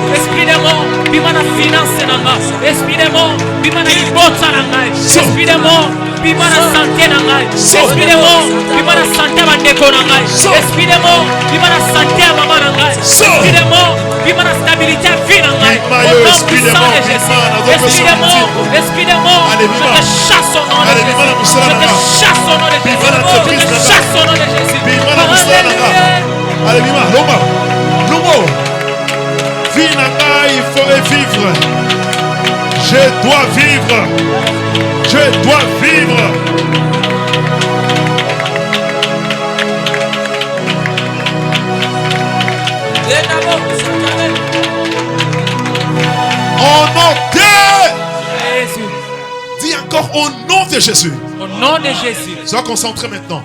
Speaker 4: Esprit de mort, bima na finance nanga. Esprit de mort, bima na libota nanga. Esprit de mort, bima na santé nanga. Esprit de mort, bima na santé bandeko nanga. Esprit de mort, bima na santé maman nanga. Esprit de mort, bima na stabilité vie nanga. Esprit de mort, esprit de mort, je te chasse chasse au nom de
Speaker 1: Allez,
Speaker 4: Jésus.
Speaker 1: bima na musala
Speaker 4: Je
Speaker 1: na
Speaker 4: te
Speaker 1: nga.
Speaker 4: chasse au nom de Jésus.
Speaker 1: Bima na entreprise
Speaker 4: Je
Speaker 1: na
Speaker 4: te
Speaker 1: nga.
Speaker 4: chasse au nom de Jésus.
Speaker 1: Bima na musala na nga.
Speaker 4: Alléluia.
Speaker 1: Allez, bima, lomba. Longo. Vie na nga, il faut vivre. Je dois vivre. Je dois vivre. Au nom de...
Speaker 4: Jésus.
Speaker 1: Dis encore au nom de Jésus.
Speaker 4: Au nom de Jésus.
Speaker 1: Sois concentré maintenant.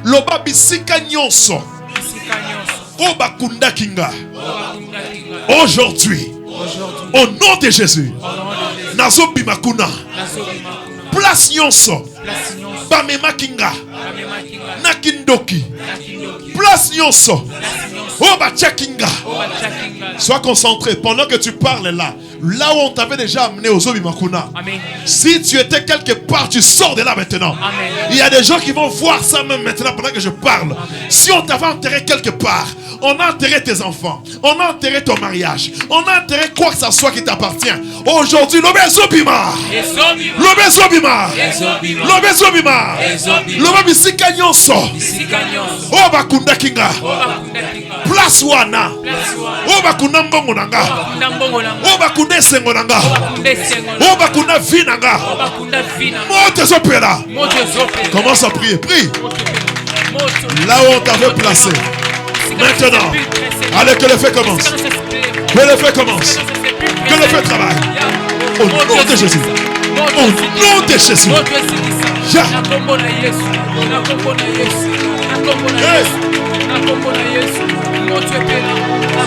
Speaker 1: Loba bisika nyonso.
Speaker 4: Bisika nyonso.
Speaker 1: Oba kunda kinga.
Speaker 4: Bakunda kinga.
Speaker 1: Aujourd'hui,
Speaker 4: Aujourd'hui.
Speaker 1: au nom de Jésus,
Speaker 4: Au nom de Jésus.
Speaker 1: nazo bimakuna.
Speaker 4: Nazobima kuna.
Speaker 1: Place nyonso.
Speaker 4: Place nyonso.
Speaker 1: Bamema kinga.
Speaker 4: Bamema kinga.
Speaker 1: Nakindoki.
Speaker 4: Nakindoki.
Speaker 1: Place nyonso.
Speaker 4: Place nyonso.
Speaker 1: Oba tchakinga.
Speaker 4: Obacha kinga.
Speaker 1: Sois concentré pendant que tu parles là. Là où on t'avait déjà amené aux Obimakuna.
Speaker 4: Amen.
Speaker 1: Si tu étais quelque part, tu sors de là maintenant.
Speaker 4: Amen.
Speaker 1: Il y a des gens qui vont voir ça même maintenant pendant que je parle. Si on t'avait enterré quelque part, on a enterré tes enfants, on a enterré ton mariage, on a enterré quoi que ce soit qui t'appartient. Aujourd'hui, l'obésobima,
Speaker 4: Ezobima.
Speaker 1: l'obésobima,
Speaker 4: Ezobima.
Speaker 1: l'obésobima,
Speaker 4: Ezobima.
Speaker 1: l'obébisika nyonso,
Speaker 4: Bisika nyonso.
Speaker 1: obakunda kinga,
Speaker 4: Obakunda kinga.
Speaker 1: place wana,
Speaker 4: Place wana.
Speaker 1: obakunda mbongo nanga,
Speaker 4: Obakunda mbongo nanga.
Speaker 1: obakunda esengo nanga,
Speaker 4: Obakunda esengo nanga.
Speaker 1: obakunda vie nanga,
Speaker 4: Obakunda vina.
Speaker 1: moto ezopela.
Speaker 4: Moto ezopela.
Speaker 1: Commence à prier, prie.
Speaker 4: Moto.
Speaker 1: Là où on t'avait placé. Maintenant, allez, que le feu commence. Que le feu commence. Que le feu travaille. Au nom de Jésus. Au nom de Jésus. Ya.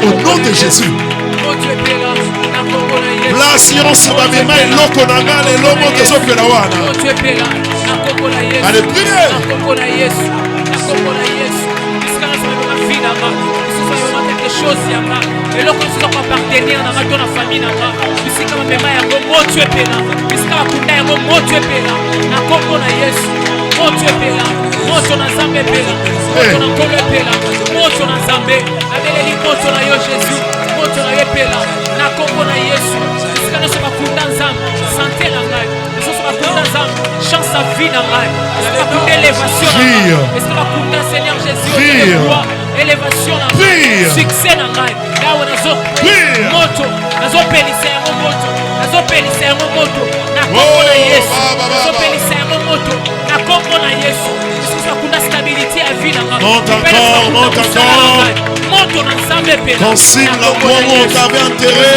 Speaker 1: Au nom de Jésus. Place nyonso bamema eloko na nga lelo moto ezopela wana. Allez, priez.
Speaker 4: eloko nyonso appartenir nanga to na famille nanga bisika bamema yango moto epela bisika bakunda yango moto epela na kombo na yesu moto epela moto na nzambe epela moto na nkolo epela moto na nzambe abeleli moto na yo jésus moto na yo epela na kombo na yesu bisika nyonso bakunda nzambe sante na ngai nyonso bakunda nzambe chance ya vie na ngai esika bakunda élévation na ngai esika bakunda seigneur jésus élévation na ngai succès na ngai yawe moto nazopelisa yango moto nazopelisa yango moto na kombo na yesu nazopelisa yango moto na kombo na yesu esika bakunda stabilité ya vie na ngai
Speaker 1: Monte encore, monte encore.
Speaker 4: moto na nzambe pena
Speaker 1: Consigne l'endroit où on t'avait enterré.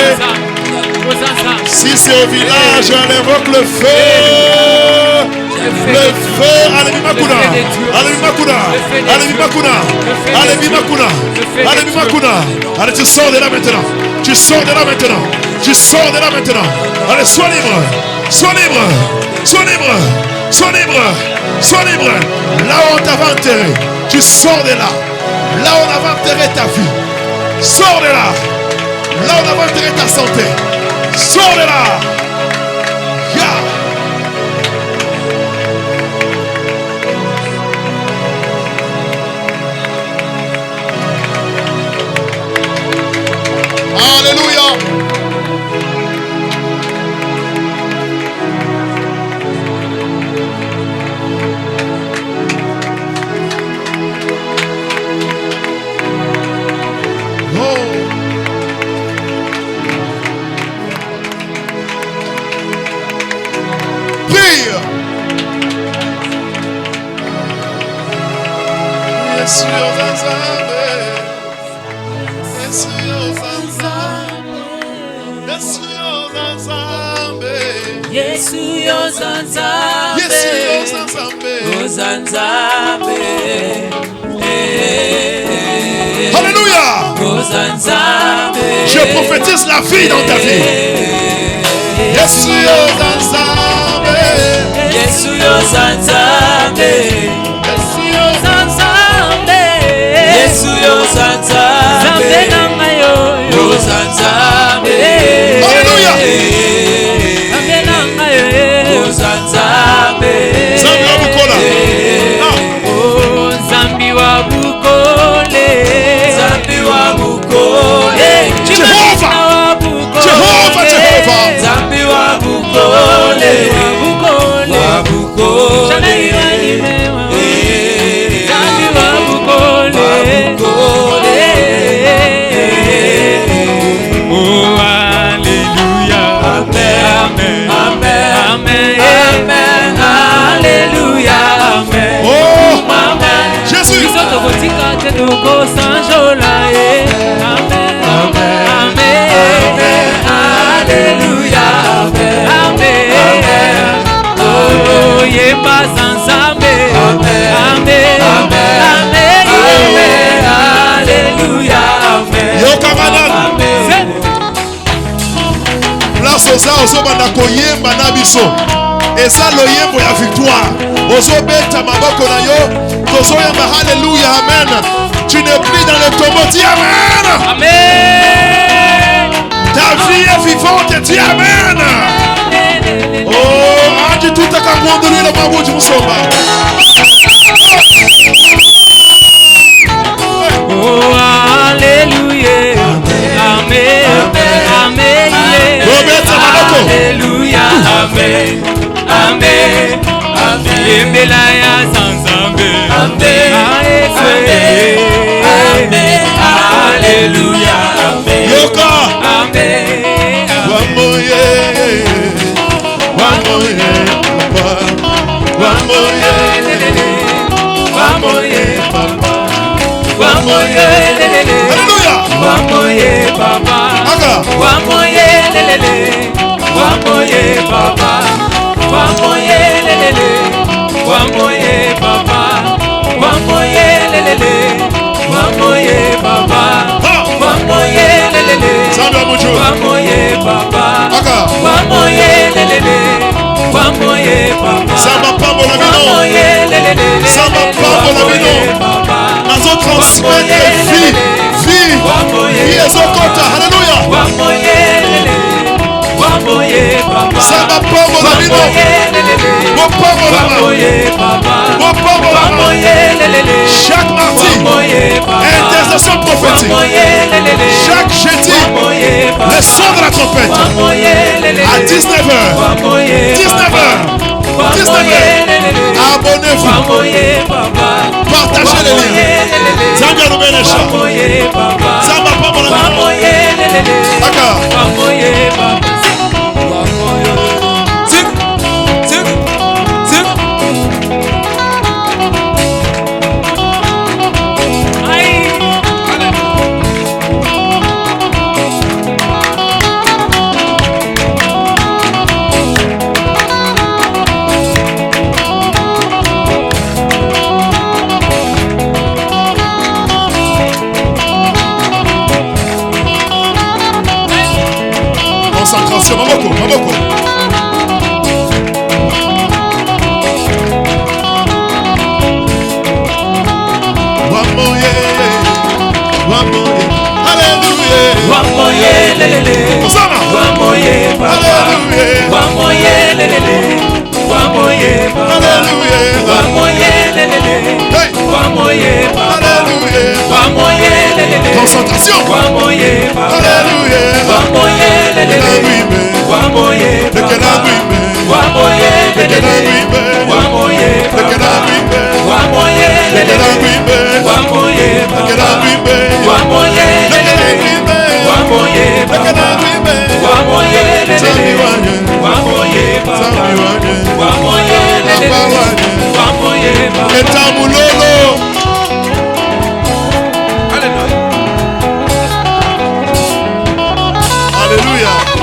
Speaker 1: Si c'est au village, on invoque le feu. Le feu, allez Makuna, allez Makuna, allez Makuna, allez Makuna, allez Makuna. Allez, tu sors de là maintenant. Tu sors de là maintenant. Tu sors de là maintenant. Allez, sois libre, sois libre, sois libre, sois libre, sois libre. Là où on t'avait enterré, tu sors de là. Là où on avait enterré ta vie, sors de là. Là où on avait enterré ta santé, sors de là. Yeah. Alléluia.
Speaker 5: Yesu yo Nzambe,
Speaker 1: Alléluia. Je prophétise la vie dans ta vie. Yesu yo Nzambe,
Speaker 5: Yesu yo Nzambe, Yesu yo Nzambe,
Speaker 1: Alléluia. Zambi wa Bukola.
Speaker 4: Zambi wa Bukole, Zambi wa Bukole,
Speaker 1: Jehovah, Jehovah, Jehovah.
Speaker 5: Zambi wa Bukole,
Speaker 4: Bukole,
Speaker 5: tokosanjola ye. Amen, amen, amen, alléluia, amen, amen, oh yemba sansambe, amen, amen, amen, alléluia, amen.
Speaker 1: Yo camarade, place oza ozobanda koyemba na biso. Eza loyembo ya victoire. Ozobeta maboko na yo, tozoyemba alléluia, amen. Tu n'es plus dans le tombeau, dis amen.
Speaker 5: Amen.
Speaker 1: Ta vie est vivante, dis amen. Oh, andi tout à kangondo lui le mabu du musomba.
Speaker 5: Oh, alléluia. Amen. Amen. Alléluia. Amen. Amen. Amen. Yembelaya sansambe. Amen. Amen. Alléluia. Amen.
Speaker 1: Yoka.
Speaker 5: Amen.
Speaker 1: Wamoye. Wamoye. Wamoye.
Speaker 5: Wamoye papa. Wamoye lelele.
Speaker 1: Alléluia.
Speaker 5: Wamoye papa.
Speaker 1: Aga.
Speaker 5: Wamoye lelele. Wamoye papa. Wamoye lelele. Wamoye papa. Wamoye lelele. Wamoye papa. Wamoye lelele.
Speaker 1: Samba mucho.
Speaker 5: Wamoye papa.
Speaker 1: Aga.
Speaker 5: Wamoye lelele. Wamoye papa.
Speaker 1: Samba pambo na bino.
Speaker 5: Wamoye lelele.
Speaker 1: Samba pambo na bino. Nazo transmettre vie. Vie ezokota. Alléluia. Samba pambo na bino. Mo pambo na bino. Mo pambo na bino. Chaque mardi, intercession prophétique. Chaque jeudi, le son de la trompette. À 19h. 19h. 19h. Abonnez-vous. Partagez les liens. Zambia Lubenesha. Zamba pambo na bino. Aka. Concentration, Maboko, Maboko. Wamoye, Wamoye, Alléluia.
Speaker 5: Wamoye lelele.
Speaker 1: Osama.
Speaker 5: Wamoye papa.
Speaker 1: Alléluia.
Speaker 5: Wamoye lelele. Wamoye papa.
Speaker 1: Alléluia.
Speaker 5: Wamoye lelele.
Speaker 1: Hey.
Speaker 5: Wamoye papa.
Speaker 1: Alléluia.
Speaker 5: Wamoye lelele.
Speaker 1: Concentration.
Speaker 5: Wamoye papa.
Speaker 1: Alléluia.
Speaker 5: Wamoye lelele. Wamoye papa. Wamoye lelele. Wamoye papa. Wamoye lelele. Wamoye papa. Wamoye lelele. Wamoye papa. Wamoye lelele. Wamoye papa. Wamoye lelele. Wamoye papa.
Speaker 1: Etamulolo. Alléluia.